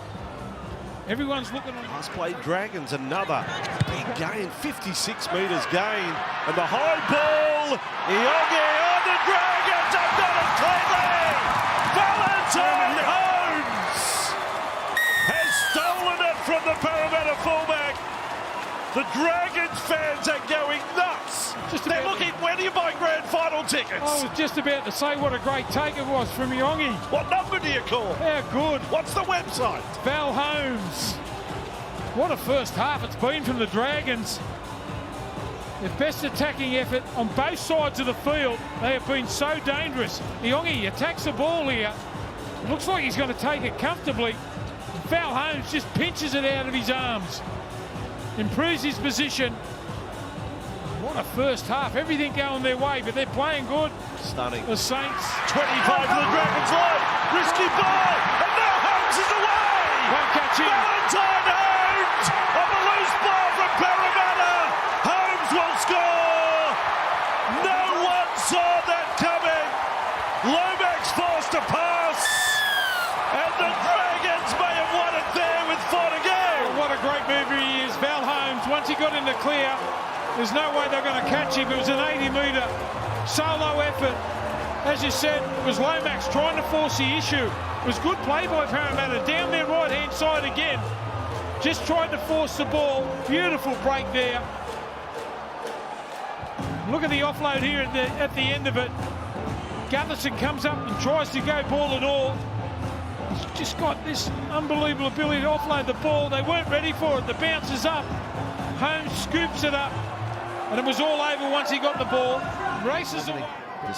Everyone's looking on. Last play, Dragons, another big gain, 56 metres gain. And the high ball, Iongi on the Dragons have done it cleanly. Valentine Holmes has stolen it from the Parramatta fullback. The Dragons fans are going nuts. They're looking, when do you buy grand final tickets? I was just about to say what a great take it was from Iongi. What number do you call? How good. What's the website? Val Holmes. What a first half it's been from the Dragons. Their best attacking effort on both sides of the field. They have been so dangerous. Iongi attacks the ball here. It looks like he's going to take it comfortably. Val Holmes just pinches it out of his arms. Improves his position. What a first half. Everything going their way, but they're playing good. Stunning. The Saints. 25 for the Dragons line. Risky ball. And now Holmes is away. Won't catch him. Valentine Holmes on the loose ball from Parramatta. Holmes will score. No one saw that coming. Lomax forced to pass. And the Dragons may have won it there with 4 to go. What a great mover he is. Val Holmes, once he got into clear, there's no way they're going to catch him. It was an 80-metre solo effort. As you said, it was Lomax trying to force the issue. It was good play by Parramatta. Down their right-hand side again. Just tried to force the ball. Beautiful break there. Look at the offload here at the end of it. Gutherson comes up and tries to go ball and all. He's just got this unbelievable ability to offload the ball. They weren't ready for it. The bounce is up. Holmes scoops it up. And it was all over once he got the ball. Races away.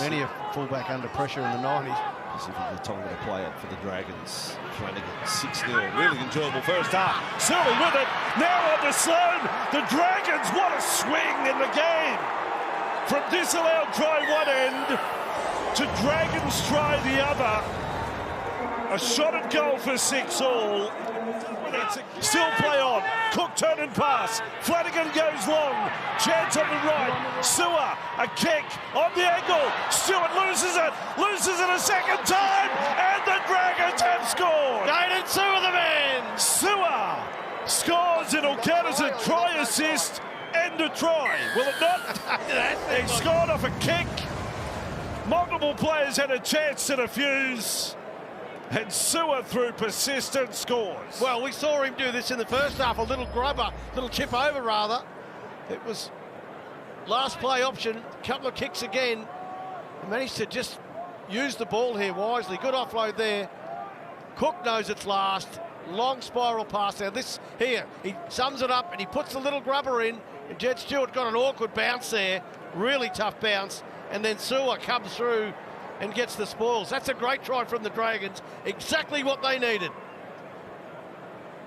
Many a fullback under pressure in the 90s. Pacific Tonga to play it for the Dragons. Flanagan 6-0. Really enjoyable first half. Sully with it. Now on to Sloan. The Dragons, what a swing in the game. From disallowed try one end to Dragons try the other. A shot at goal for 6-all. Still play on. Cook turn and pass. Flanagan goes long. Chance on the right. Sewer, a kick on the angle. Stewart loses it. Loses it a second time. And the Dragons have scored. Jaden Sewer, the man. Sewer scores. It'll count as a try assist and a try. Will it not? He scored off a kick. Multiple players had a chance to defuse. And Sewer, through persistence, scores. Well, we saw him do this in the first half, a little grubber, little chip over rather. It was last play option, couple of kicks again. He managed to just use the ball here wisely. Good offload there. Cook knows it's last. Long spiral pass there. This here, he sums it up and he puts the little grubber in. And Jed Stewart got an awkward bounce there. Really tough bounce. And then Sewer comes through and gets the spoils. That's a great try from the Dragons. Exactly what they needed.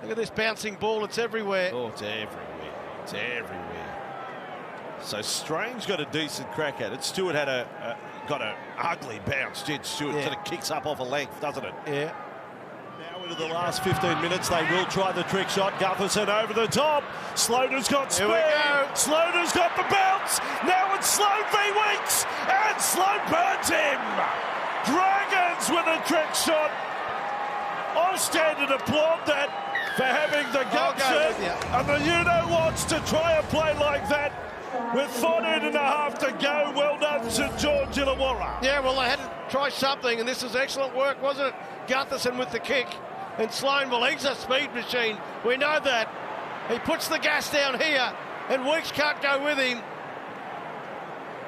Look at this bouncing ball. It's everywhere. Oh, it's everywhere. It's everywhere. So Strange got a decent crack at it. Stewart had got an ugly bounce. Jed Stewart sort of kicks up off a length, doesn't it? Yeah. Now into the last 15 minutes, they will try the trick shot. Gutherson over the top. Sloter's got speed. Sloter's got the bounce. Now it's Sloan v. Weeks. And Sloan burns him. Dragons with a trick shot. I'll stand and applaud that for having the gumption. And the you-know-whats to try a play like that with 14.5 to go. Well done, St George Illawarra. Yeah, well, they had to try something, and this is excellent work, wasn't it? Gutherson with the kick. And Sloan, well, he's a speed machine. We know that. He puts the gas down here, and Weeks can't go with him.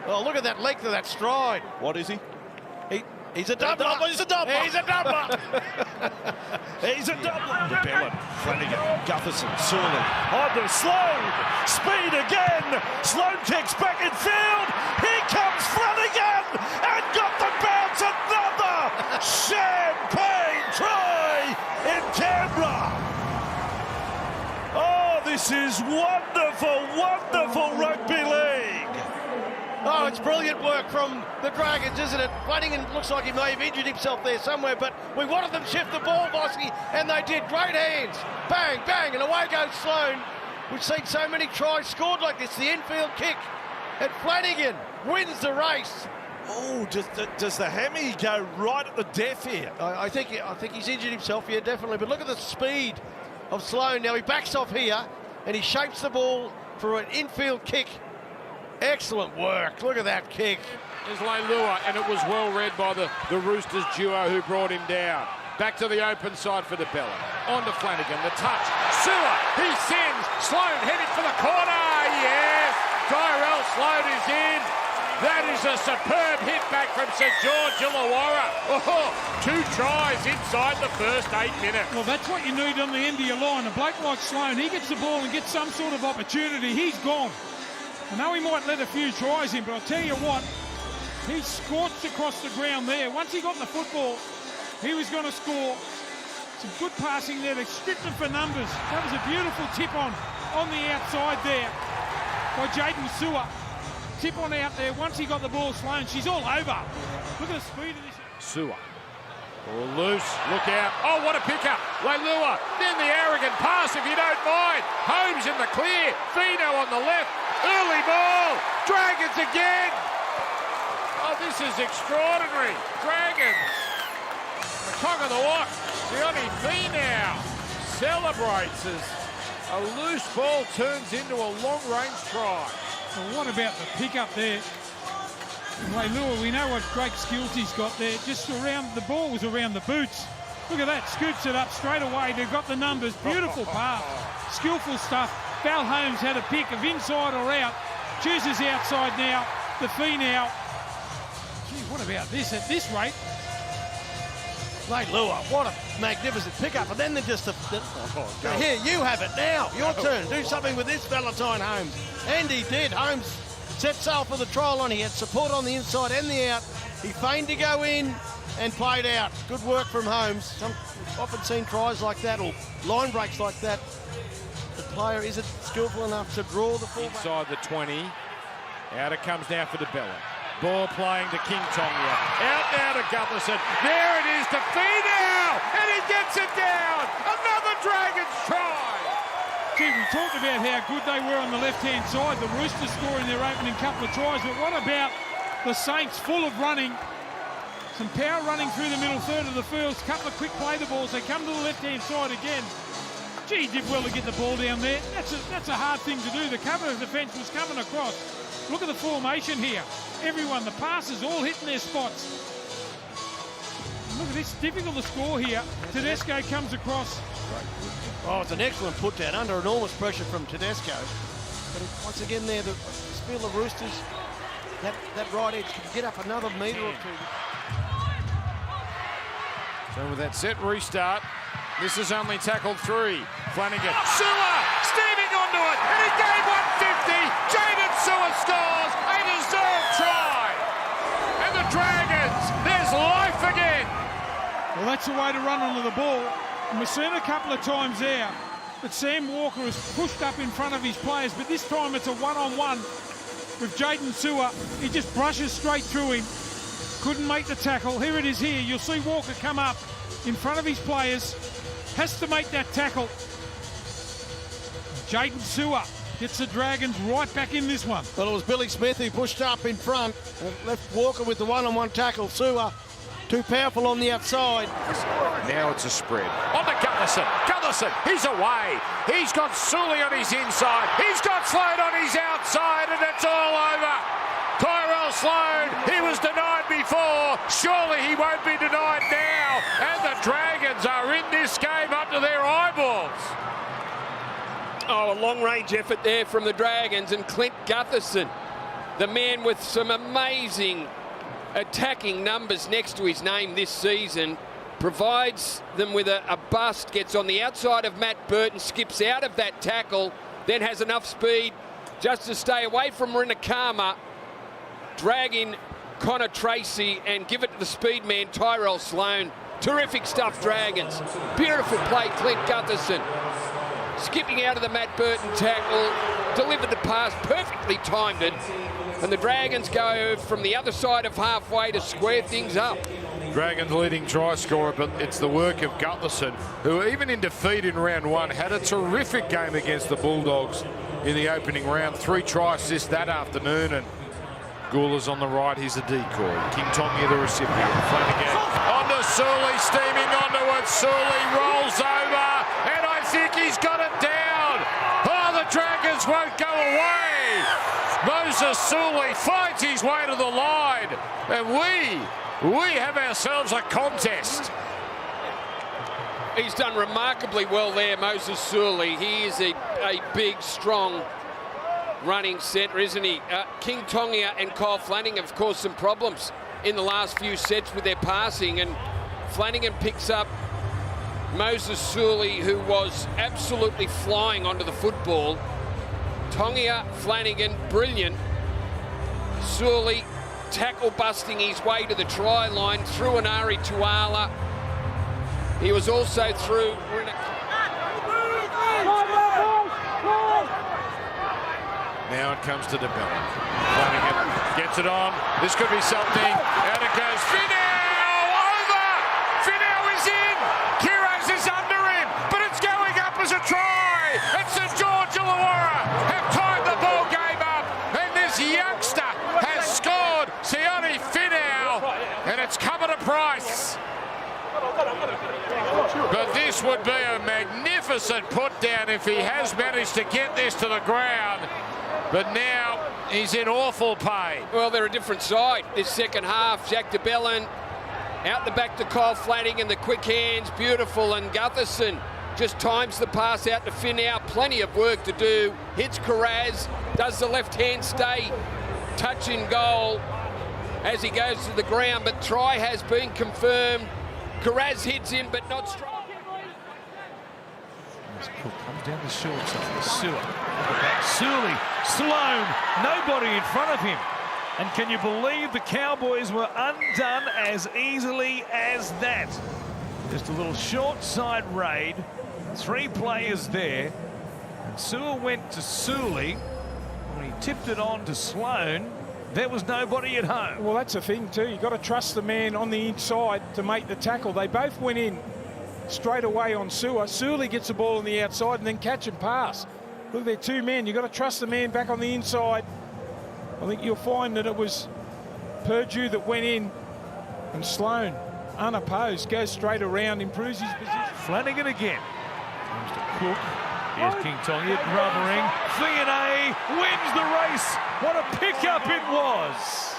Oh, look at that length of that stride. What is he? He's a doubler. He's a doubler. He's a doubler. He's a doubler. DeBellin, Flanagan, Gutherson, Surley. On to Sloan. Speed again. Sloan kicks back in field. Here comes Flanagan. And got the bounce. Another champagne try in Canberra. Oh, this is wonderful, wonderful rugby league. Oh, it's brilliant work from the Dragons, isn't it? Flanagan looks like he may have injured himself there somewhere, but we wanted them to shift the ball, Bossy, and they did. Great hands. Bang, bang, and away goes Sloan. We've seen so many tries scored like this. The infield kick, and Flanagan wins the race. Oh, does the hammy go right at the death here? I think he's injured himself here, definitely. But look at the speed of Sloan. Now he backs off here, and he shapes the ball for an infield kick. Excellent work. Look at that kick. There's Leilua, and it was well read by the Roosters duo who brought him down. Back to the open side for DeBellin. On to Flanagan, the touch. Sewer, he sends. Sloan heading for the corner. Yes, Tyrell Sloan is in. That is a superb hit back from St George Illawarra. Oh, 2 tries inside the first 8 minutes. Well, that's what you need on the end of your line. A bloke like Sloan, he gets the ball and gets some sort of opportunity. He's gone. I know he might let a few tries in, but I'll tell you what, he scorched across the ground there. Once he got the football, he was going to score. Some good passing there. They stripped him for numbers. That was a beautiful tip on the outside there by Jaden Sewer. Tip on out there. Once he got the ball, Sloan, she's all over. Look at the speed of this. Sewer. Ball loose, look out. Oh, what a pickup. Leilua, then the arrogant pass if you don't mind. Holmes in the clear. Fino on the left. Early ball. Dragons again. Oh, this is extraordinary. Dragons. The cock of the walk. Gianni Finau celebrates as a loose ball turns into a long-range try. Well, what about the pickup there? Leilua, we know what great skills he's got there. Just around, the ball was around the boots. Look at that, scoops it up straight away. They've got the numbers. Beautiful pass. Skillful stuff. Val Holmes had a pick of inside or out. Chooses outside now. The Finau. Gee, what about this at this rate? Leilua, what a magnificent pickup. And then here, you have it now. Your turn. Do something with this, Valentine Holmes. And he did. Holmes set sail for the trial line. He had support on the inside and the out. He feigned to go in and played out. Good work from Holmes. We've often seen tries like that or line breaks like that. The player isn't skillful enough to draw the fullback. Inside the 20. Out it comes now for DeBellin. Ball playing to King Tonga. Out now to Gutherson. There it is to Finau. now, and he gets it down. Another Dragons try. Gee, we talked about how good they were on the left-hand side. The Roosters scoring their opening couple of tries, but what about the Saints full of running? Some power running through the middle third of the field. Couple of quick play the balls. They come to the left-hand side again. Gee, did well to get the ball down there. That's a hard thing to do. The cover defence was coming across. Look at the formation here. Everyone, the passes all hitting their spots. Look at this, difficult to score here. Tedesco comes across. Oh, it's an excellent put down under enormous pressure from Tedesco. But once again there, the Spiel of Roosters, that right edge can get up another metre or two. So with that set restart, this is only tackled 3. Flanagan, Sewer steaming onto it, and he gave 150. Jaden Sewer scores a deserved try. And the Dragons, there's life again. Well, that's the way to run onto the ball. And we've seen it a couple of times there. But Sam Walker has pushed up in front of his players, but this time it's a one-on-one with Jaden Sewer. He just brushes straight through him. Couldn't make the tackle. Here it is here. You'll see Walker come up in front of his players. Has to make that tackle. Jaden Sewer gets the Dragons right back in this one. Well, it was Billy Smith who pushed up in front and left Walker with the one-on-one tackle. Sewer too powerful on the outside. Now it's a spread. On to Gutherson. Gutherson, he's away. He's got Sully on his inside. He's got Sloan on his outside, and it's all over. Tyrell Sloan, he was denied before. Surely he won't be denied now. And the Dragons are in this game up to their eyeballs. Oh, a long-range effort there from the Dragons, and Clint Gutherson, the man with some amazing attacking numbers next to his name this season, provides them with a bust, gets on the outside of Matt Burton, skips out of that tackle, then has enough speed just to stay away from Rinakama, drag in Connor Tracy and give it to the speed man Tyrell Sloan. Terrific stuff, Dragons. Beautiful play, Clint Gutherson. Skipping out of the Matt Burton tackle, delivered the pass, perfectly timed it. And the Dragons go from the other side of halfway to square things up. Dragons leading try scorer, but it's the work of Gutherson, who even in defeat in round 1 had a terrific game against the Bulldogs in the opening round. 3 try assists that afternoon, and Goula's on the right, he's the decoy. King Tonga the recipient. Flanagan onto Sully, steaming onto it. Sully rolls over, and I think he's got it down. Oh, the Dragons won't go away. Moses Sully finds his way to the line, and we have ourselves a contest. He's done remarkably well there, Moses Sully. He is a big, strong running centre, isn't he? King Tonga and Kyle Flanagan have caused some problems in the last few sets with their passing, and Flanagan picks up Moses Sully, who was absolutely flying onto the football. Tonga, Flanagan, brilliant. Sully tackle busting his way to the try line through an Ari Tuala. He was also through. Now it comes to DeBellin. Flanagan gets it on. This could be something. Out it goes. Finau over. Finau is in. Kiros is under him, but it's going up as a try. And St George Illawarra have tied the ball game up, and this youngster has scored. Sione Finau, and it's come at a price. But this would be a magnificent put down if he has managed to get this to the ground. But now he's in awful pain. Well, they're a different side this second half. Jack DeBellin out the back to Kyle Flanagan, the quick hands, beautiful, and Gutherson just times the pass out to Finau. Plenty of work to do. Hits Carraz, does the left hand stay, touch in goal as he goes to the ground, but try has been confirmed. Carraz hits him, but not strong. Cook comes down the short side. Sewer. Sully, Sloan, nobody in front of him. And can you believe the Cowboys were undone as easily as that? Just a little short side raid. 3 players there. And Sewer went to Sully. When he tipped it on to Sloan, there was nobody at home. Well, that's the thing too. You've got to trust the man on the inside to make the tackle. They both went in straight away on Sewer. Sewerly gets the ball on the outside and then catch and pass. Look, they're two men. You've got to trust the man back on the inside. I think you'll find that it was Purdue that went in, and Sloan, unopposed, goes straight around, improves his position. Flanagan again. Comes to Cook. Here's King Tonga grubbering. Fiona wins the race. What a pickup it was.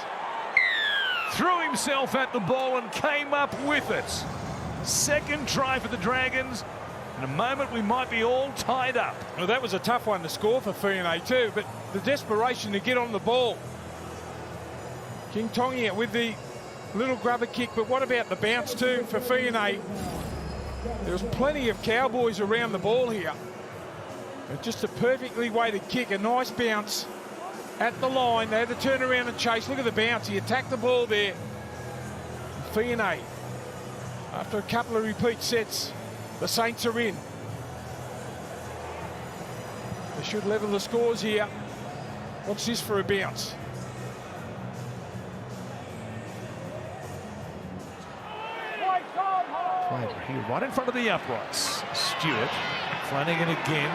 Threw himself at the ball and came up with it. Second try for the Dragons. In a moment, we might be all tied up. Well, that was a tough one to score for Fiona too, but the desperation to get on the ball. King Tonga with the little grubber kick, but what about the bounce too for Fiona? There was plenty of Cowboys around the ball here. Just a perfectly weighted kick, a nice bounce at the line. They had to turn around and chase. Look at the bounce. He attacked the ball there. Fiona, after a couple of repeat sets, the Saints are in. They should level the scores here. What's this for a bounce? Played here right in front of the uprights. Stewart. Flanagan again.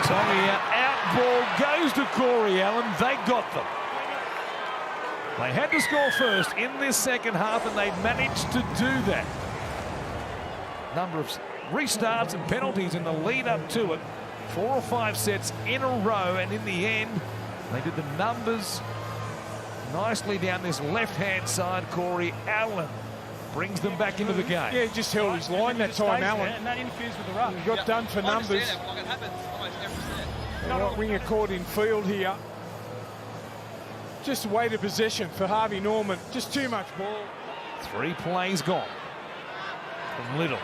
Tonga out ball goes to Corey Allen. They got them. They had to score first in this second half, and they managed to do that. Number of restarts and penalties in the lead up to it. 4 or 5 sets in a row, and in the end, they did the numbers nicely down this left-hand side. Corey Allen brings them back into the game. Yeah, he just held his line that time, Allen. And that interferes with the ruck. He got done for numbers. Right winger caught in field here. Just weighted possession for Harvey Norman. Just too much ball. 3 plays gone from Little.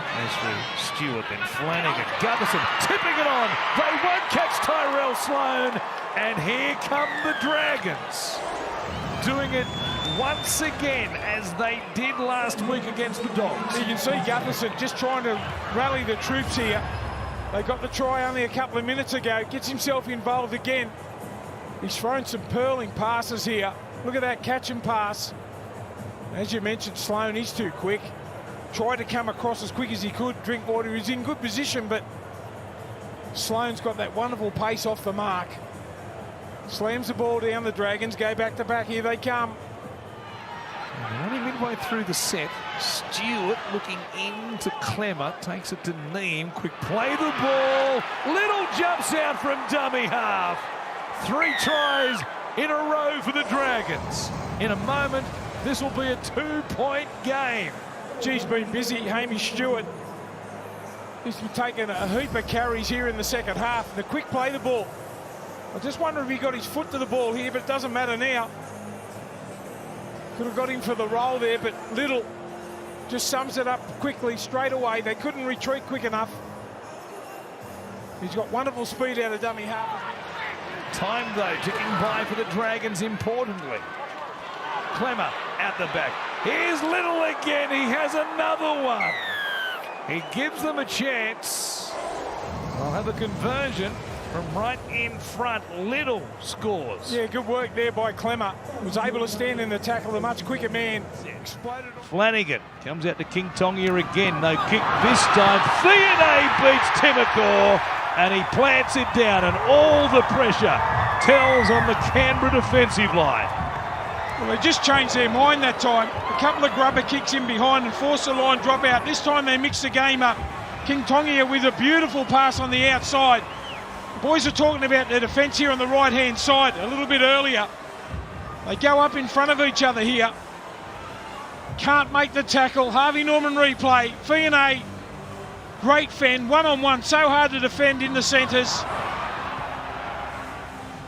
As for Stewart, then Flanagan. Gutherson tipping it on. They won't catch Tyrell Sloan. And here come the Dragons. Doing it once again, as they did last week against the Dogs. You can see Gutherson just trying to rally the troops here. They got the try only a couple of minutes ago. Gets himself involved again. He's thrown some purling passes here. Look at that catch and pass. As you mentioned, Sloan, he's too quick. Tried to come across as quick as he could. Drinkwater is in good position, but Sloan's got that wonderful pace off the mark. Slams the ball down. The Dragons go back to back. Here they come. And only midway through the set, Stewart looking into Clemmer, takes it to Neem. Quick play the ball. Little jumps out from dummy half. 3 tries in a row for the Dragons. In a moment, this will be a 2-point game. He's been busy, Hamish Stewart. He's been taking a heap of carries here in the second half. The quick play the ball. I just wonder if he got his foot to the ball here, but it doesn't matter now. Could have got him for the roll there, but Little just sums it up quickly, straight away. They couldn't retreat quick enough. He's got wonderful speed out of dummy half. Time, though, ticking by for the Dragons, importantly. Clemmer out the back. Here's Little again. He has another one. He gives them a chance. They'll have a conversion from right in front. Little scores. Yeah, good work there by Clemmer. Was able to stand in the tackle, the much quicker man. Exploded. Flanagan comes out to King Tonga again. No kick this time. Fiona beats Timacor, and he plants it down, and all the pressure tells on the Canberra defensive line. Well, they just changed their mind that time. A couple of grubber kicks in behind and forced the line drop out. This time they mixed the game up. King Tonga with a beautiful pass on the outside. The boys are talking about their defence here on the right-hand side a little bit earlier. They go up in front of each other here. Can't make the tackle. Harvey Norman replay. Fiona, great fend, one-on-one, so hard to defend in the centres.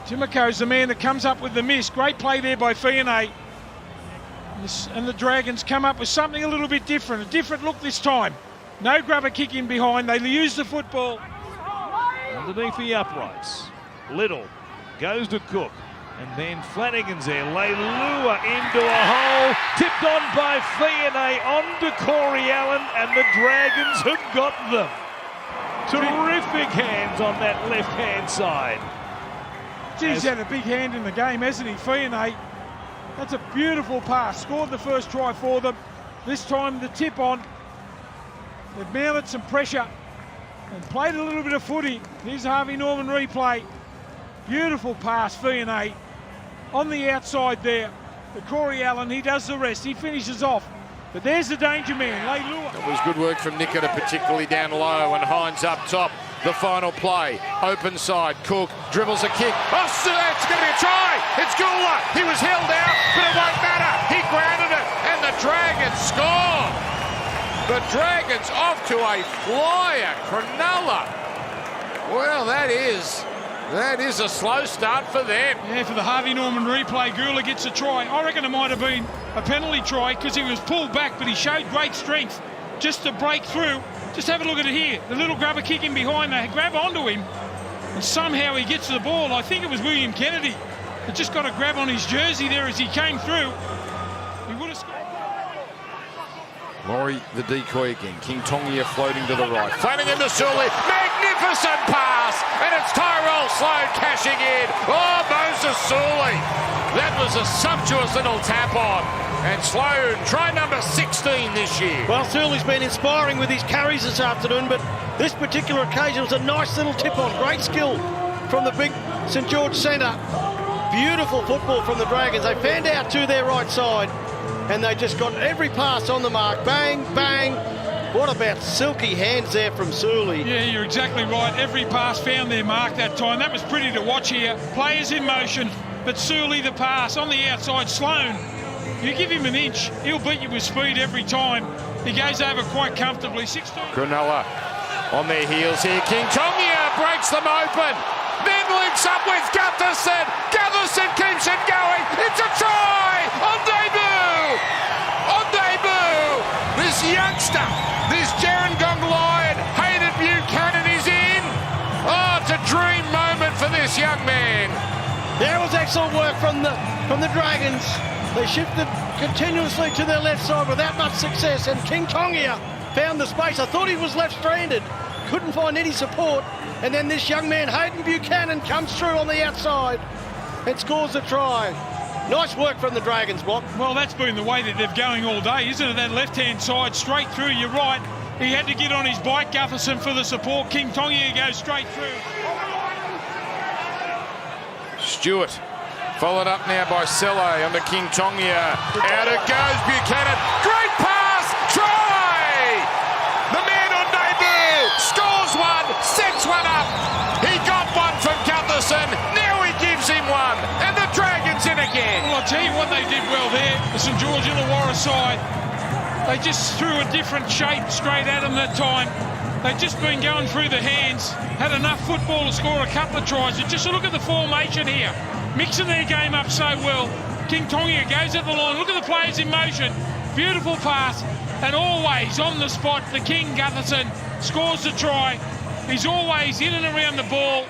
Timoko's the man that comes up with the miss. Great play there by Fiona. And the Dragons come up with something a little bit different. A different look this time. No grubber kick in behind. They use the football. Underneath the uprights. Little goes to Cook. And then Flanagan's there. They lure into a hole. Tipped on by Fiona onto Corey Allen. And the Dragons have got them. Terrific hands on that left-hand side. He's had a big hand in the game, hasn't he, Fiona? That's a beautiful pass. Scored the first try for them. This time the tip on. They've mounted some pressure and played a little bit of footy. Here's Harvey Norman replay. Beautiful pass, V&A. On the outside there, the Corey Allen, he does the rest. He finishes off. But there's the danger man, Leilua. It was good work from Nicketa, particularly down low, and Hines up top. The final play, open side, Cook dribbles a kick. Oh, it's going to be a try. It's Gula. He was held out, but it won't matter. He grounded it, and the Dragons score. The Dragons off to a flyer. Cronulla. Well, that is a slow start for them. Yeah, for the Harvey Norman replay, Gula gets a try. I reckon it might have been a penalty try because he was pulled back, but he showed great strength just to break through. Just have a look at it here. The little grabber kicking behind, they grab onto him, and somehow he gets to the ball. I think it was William Kennedy that just got a grab on his jersey there as he came through. He would have scored. Laurie, the decoy again. King Tongia floating to the right. Flanagan to Sully. Magnificent pass. And it's Tyrell Sloan cashing in. Oh, Moses Sully. That was a sumptuous little tap on. And Sloan, try number 16 this year. Well, Sully's been inspiring with his carries this afternoon, but this particular occasion was a nice little tip on. Great skill from the big St George centre. Beautiful football from the Dragons. They fanned out to their right side, and they just got every pass on the mark. Bang, bang. What about silky hands there from Sully? Yeah, you're exactly right. Every pass found their mark that time. That was pretty to watch here. Players in motion, but Sully the pass on the outside. Sloan, you give him an inch, he'll beat you with speed every time. He goes over quite comfortably. 16. Cronulla on their heels here. King Tongia breaks them open. Then links up with Gutherson. Gutherson keeps it going. It's a try on debut. On debut. This youngster, this Gerringong Lion, Hayden Buchanan is in. Oh, it's a dream moment for this young man. There was excellent work from the Dragons. They shifted continuously to their left side without much success, and King Tongia found the space. I thought he was left stranded, couldn't find any support, and then this young man, Hayden Buchanan, comes through on the outside and scores the try. Nice work from the Dragons, Bob. Well, that's been the way that they're going all day, isn't it? That left-hand side, straight through, you're right. He had to get on his bike, Gutherson, for the support. King Tongia goes straight through. Stewart, followed up now by Selle on the King Tongia. Out it goes, Buchanan. Great pass, try! The man on debut scores one, sets one up. He got one from Gutherson. Now he gives him one, and the Dragons in again. Well, I'll tell you what they did well there, the St George Illawarra side. They just threw a different shape straight at them that time. They'd just been going through the hands, had enough football to score a couple of tries. Just look at the formation here, mixing their game up so well. King Tongia goes at the line. Look at the players in motion. Beautiful pass, and always on the spot, the King Gutherson scores the try. He's always in and around the ball.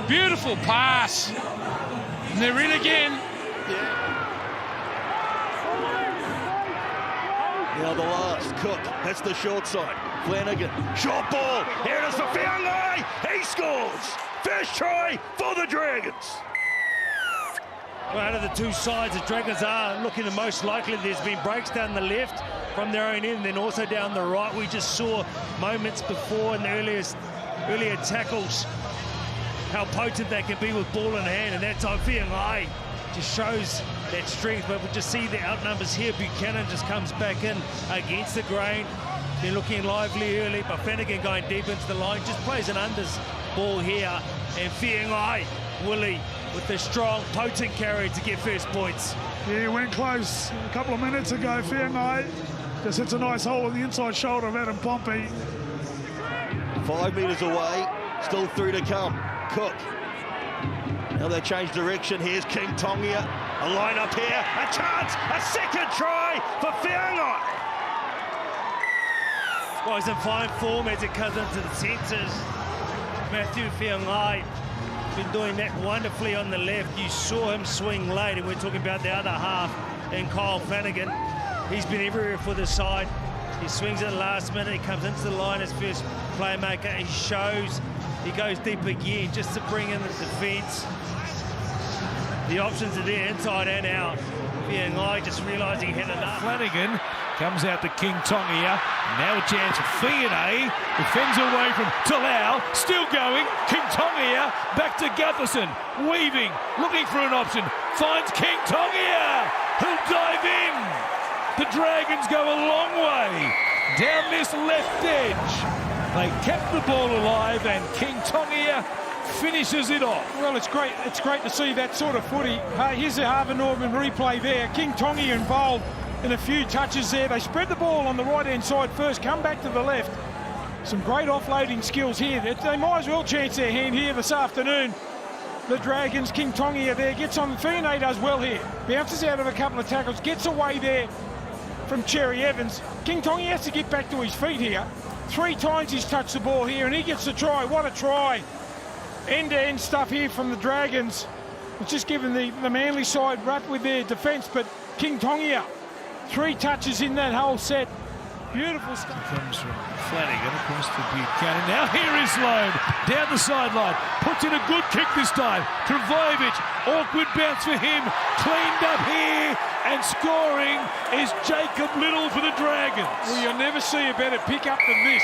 Beautiful pass. And they're in again. Now the last, Cook, that's the short side. Flanagan, short ball, here it is for Fiangai, he scores! First try for the Dragons. Well, out of the two sides, the Dragons are looking the most likely. There's been breaks down the left from their own end, and then also down the right. We just saw moments before in the earlier tackles how potent they can be with ball in hand, and that time Fiangai just shows that strength, but we just see the outnumbers here. Buchanan just comes back in against the grain. They're looking lively early, but Flanagan going deep into the line, just plays an unders ball here, and Fiangai, Willie, with the strong, potent carry to get first points. Yeah, he went close a couple of minutes ago. Fiangai just hits a nice hole with the inside shoulder of Adam Pompey. 5 metres away, still through to come. Cook. Now they change direction. Here's King Tongia. A line up here. A chance. A second try for Fiangai. Well, he's in fine form as it comes into the centres. Matthew Fiangai been doing that wonderfully on the left. You saw him swing late, and we're talking about the other half, and Kyle Flanagan. He's been everywhere for the side. He swings at the last minute. He comes into the line as first playmaker. He shows. He goes deep again just to bring in the defence. The options are there inside and out. Fiangai just realising he had enough. Flanagan Comes out to King Tongia. Now a chance for Fiona. Defends away from Talau. Still going. King Tongia. Back to Gutherson. Weaving. Looking for an option. Finds King Tongia. He'll dive in. The Dragons go a long way down this left edge. They kept the ball alive, and King Tongia finishes it off. Well, it's great. It's great to see that sort of footy. Here's a Harvey Norman replay there. King Tongia involved in a few touches there. They spread the ball on the right-hand side first, come back to the left. Some great offloading skills here. They might as well chance their hand here this afternoon. The Dragons, King Tongia there, gets on. Fiona does well here. Bounces out of a couple of tackles, gets away there from Cherry Evans. King Tongia has to get back to his feet here. 3 times he's touched the ball here, and he gets the try. What a try. End-to-end stuff here from the Dragons. It's just given the Manly side rut with their defence, but King Tongia, 3 touches in that whole set. Beautiful stuff. Comes from Flanagan across to Buchanan. Now here is Sloan down the sideline. Puts in a good kick this time. Travojevic, awkward bounce for him. Cleaned up here, and scoring is Jacob Little for the Dragons. Well, you'll never see a better pick-up than this.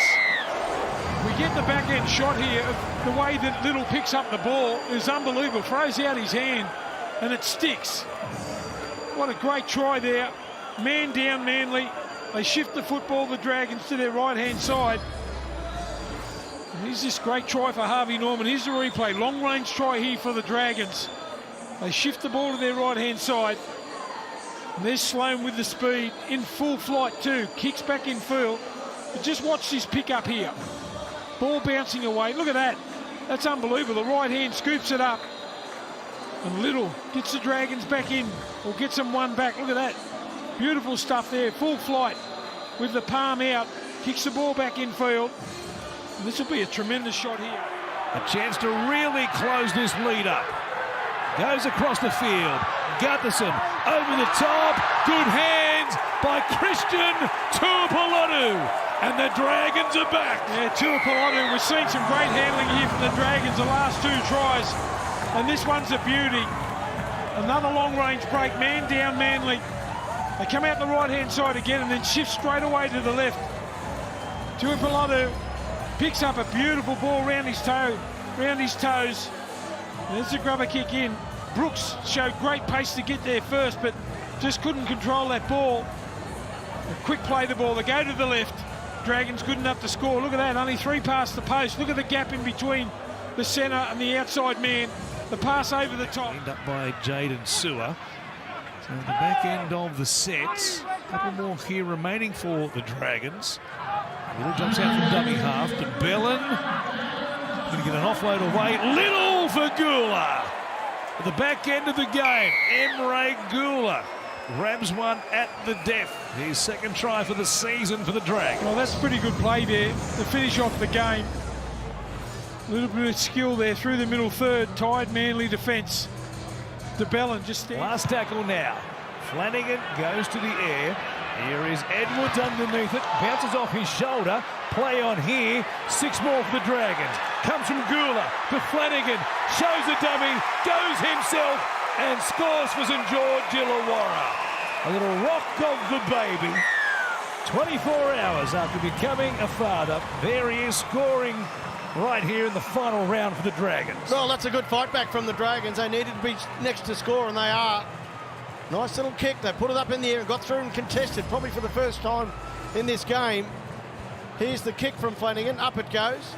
We get the back-end shot here. The way that Little picks up the ball is unbelievable. Throws out his hand, and it sticks. What a great try there. Man down, Manly. They shift the football, the Dragons, to their right-hand side. And here's this great try for Harvey Norman. Here's the replay. Long-range try here for the Dragons. They shift the ball to their right-hand side. And there's Sloan with the speed, in full flight too. Kicks back in field. But just watch this pick up here. Ball bouncing away. Look at that. That's unbelievable. The right hand scoops it up. And Little gets the Dragons back in, or gets them one back. Look at that. Beautiful stuff there. Full flight with the palm out. Kicks the ball back in field. And this will be a tremendous shot here. A chance to really close this lead up. Goes across the field. Gutherson over the top. Good hands by Christian Tuapolonu. And the Dragons are back. Yeah, Tuapolonu. We've seen some great handling here from the Dragons the last 2 tries. And this one's a beauty. Another long-range break. Man down, Manly. They come out the right-hand side again and then shift straight away to the left. Tuapolonu picks up a beautiful ball round his toes. There's a grubber kick in. Brooks showed great pace to get there first, but just couldn't control that ball. A quick play the ball. They go to the left. Dragons good enough to score. Look at that, only 3 past the post. Look at the gap in between the centre and the outside man. The pass over the top. Cleaned up by Jaden Sewer. So the back end of the sets. A couple more here remaining for the Dragons. Little jumps out from dummy half, but Bellin going to get an offload away. Little for Gula. At the back end of the game, Emre Gula grabs one at the death. His 2nd try for the season for the Dragons. Well, that's a pretty good play there to finish off the game. A little bit of skill there through the middle third. Tied Manly defence. DeBellin just stands. Last tackle now. Flanagan goes to the air. Here is Edwards underneath it. Bounces off his shoulder. Play on here. 6 more for the Dragons. Comes from Gula to Flanagan. Shows a dummy. Goes himself and scores for St George Illawarra. A little rock of the baby. 24 hours after becoming a father. There he is scoring right here in the final round for the Dragons. Well, that's a good fight back from the Dragons. They needed to be next to score, and they are. Nice little kick. They put it up in the air and got through and contested, probably for the first time in this game. Here's the kick from Flanagan. Up it goes.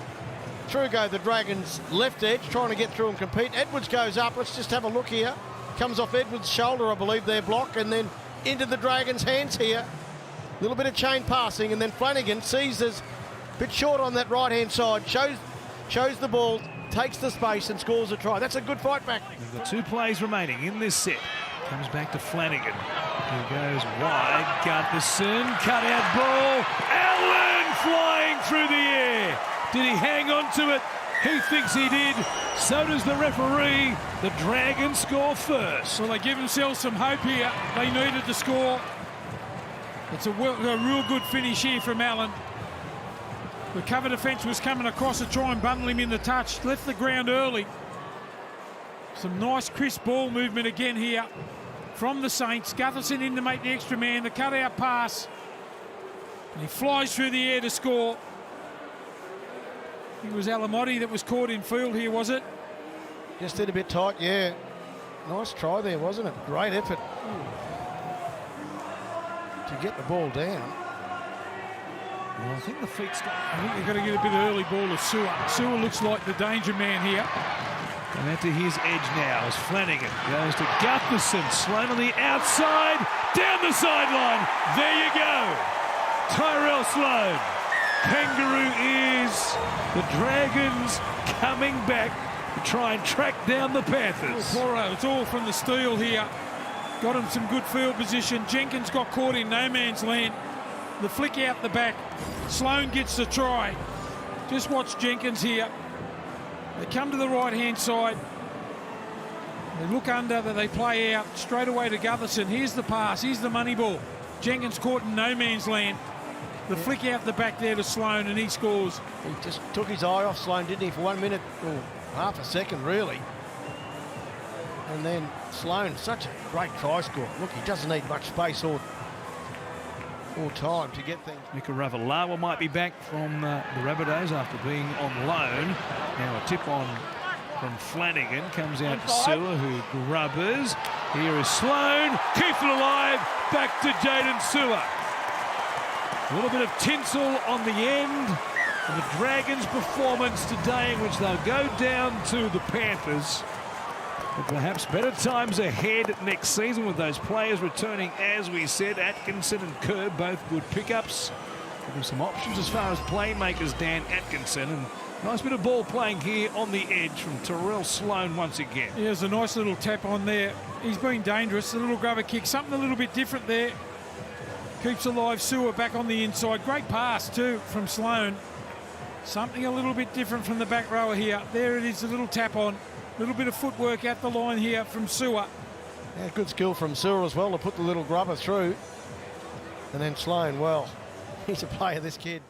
Through go the Dragons' left edge, trying to get through and compete. Edwards goes up. Let's just have a look here. Comes off Edwards' shoulder, I believe, their block, and then into the Dragons' hands here. A little bit of chain passing, and then Flanagan sees us a bit short on that right-hand side. Shows the ball, takes the space and scores a try. That's a good fight back. We've got 2 plays remaining in this set. Comes back to Flanagan. He goes wide. Gutherson, cut out ball. Allen flying through the air. Did he hang on to it? He thinks he did. So does the referee. The Dragons score first. Well, they give themselves some hope here. They needed to score. It's a real good finish here from Allen. The cover defence was coming across to try and bundle him in the touch. Left the ground early. Some nice crisp ball movement again here from the Saints. Gutherson in to make the extra man. The cutout pass And he flies through the air to score. I think it was Alamotti that was caught in field here, was it? Just did a bit tight, yeah. Nice try there, wasn't it? Great effort to get the ball down. Well, I think they've got to get a bit of early ball to Sewer. Sewer looks like the danger man here. And out to his edge now as Flanagan goes to Gutherson. Sloan on the outside, down the sideline. There you go. Tyrell Sloan. Kangaroo is the Dragons coming back to try and track down the Panthers. It's all from the steal here. Got him some good field position. Jenkins got caught in no man's land. The flick out the back. Sloan gets the try. Just watch Jenkins here. They come to the right-hand side. They look under, they play out straight away to Gutherson. Here's the pass. Here's the money ball. Jenkins caught in no man's land. The flick out the back there to Sloan, and he scores. He just took his eye off Sloan, didn't he, for 1 minute or half a second, really. And then Sloan, such a great try score. Look, he doesn't need much space or time to get things. Mika Ravalawa might be back from the Rabbitohs after being on loan. Now a tip on from Flanagan. Comes out to Sewer, who grubbers. Here is Sloan. Keeps it alive. Back to Jaden Sewer. A little bit of tinsel on the end of the Dragons' performance today, in which they'll go down to the Panthers. But perhaps better times ahead next season with those players returning, as we said. Atkinson and Kerr, both good pickups. Give some options as far as playmakers, Dan Atkinson. And nice bit of ball playing here on the edge from Tyrell Sloan once again. Yeah, there's a nice little tap on there. He's been dangerous. A little grubber kick, something a little bit different there. Keeps alive Sewer back on the inside. Great pass too from Sloan. Something a little bit different from the back rower here. There it is, a little tap on. A little bit of footwork at the line here from Sewer. Yeah, good skill from Sewer as well to put the little grubber through. And then Sloan, well, he's a player, this kid.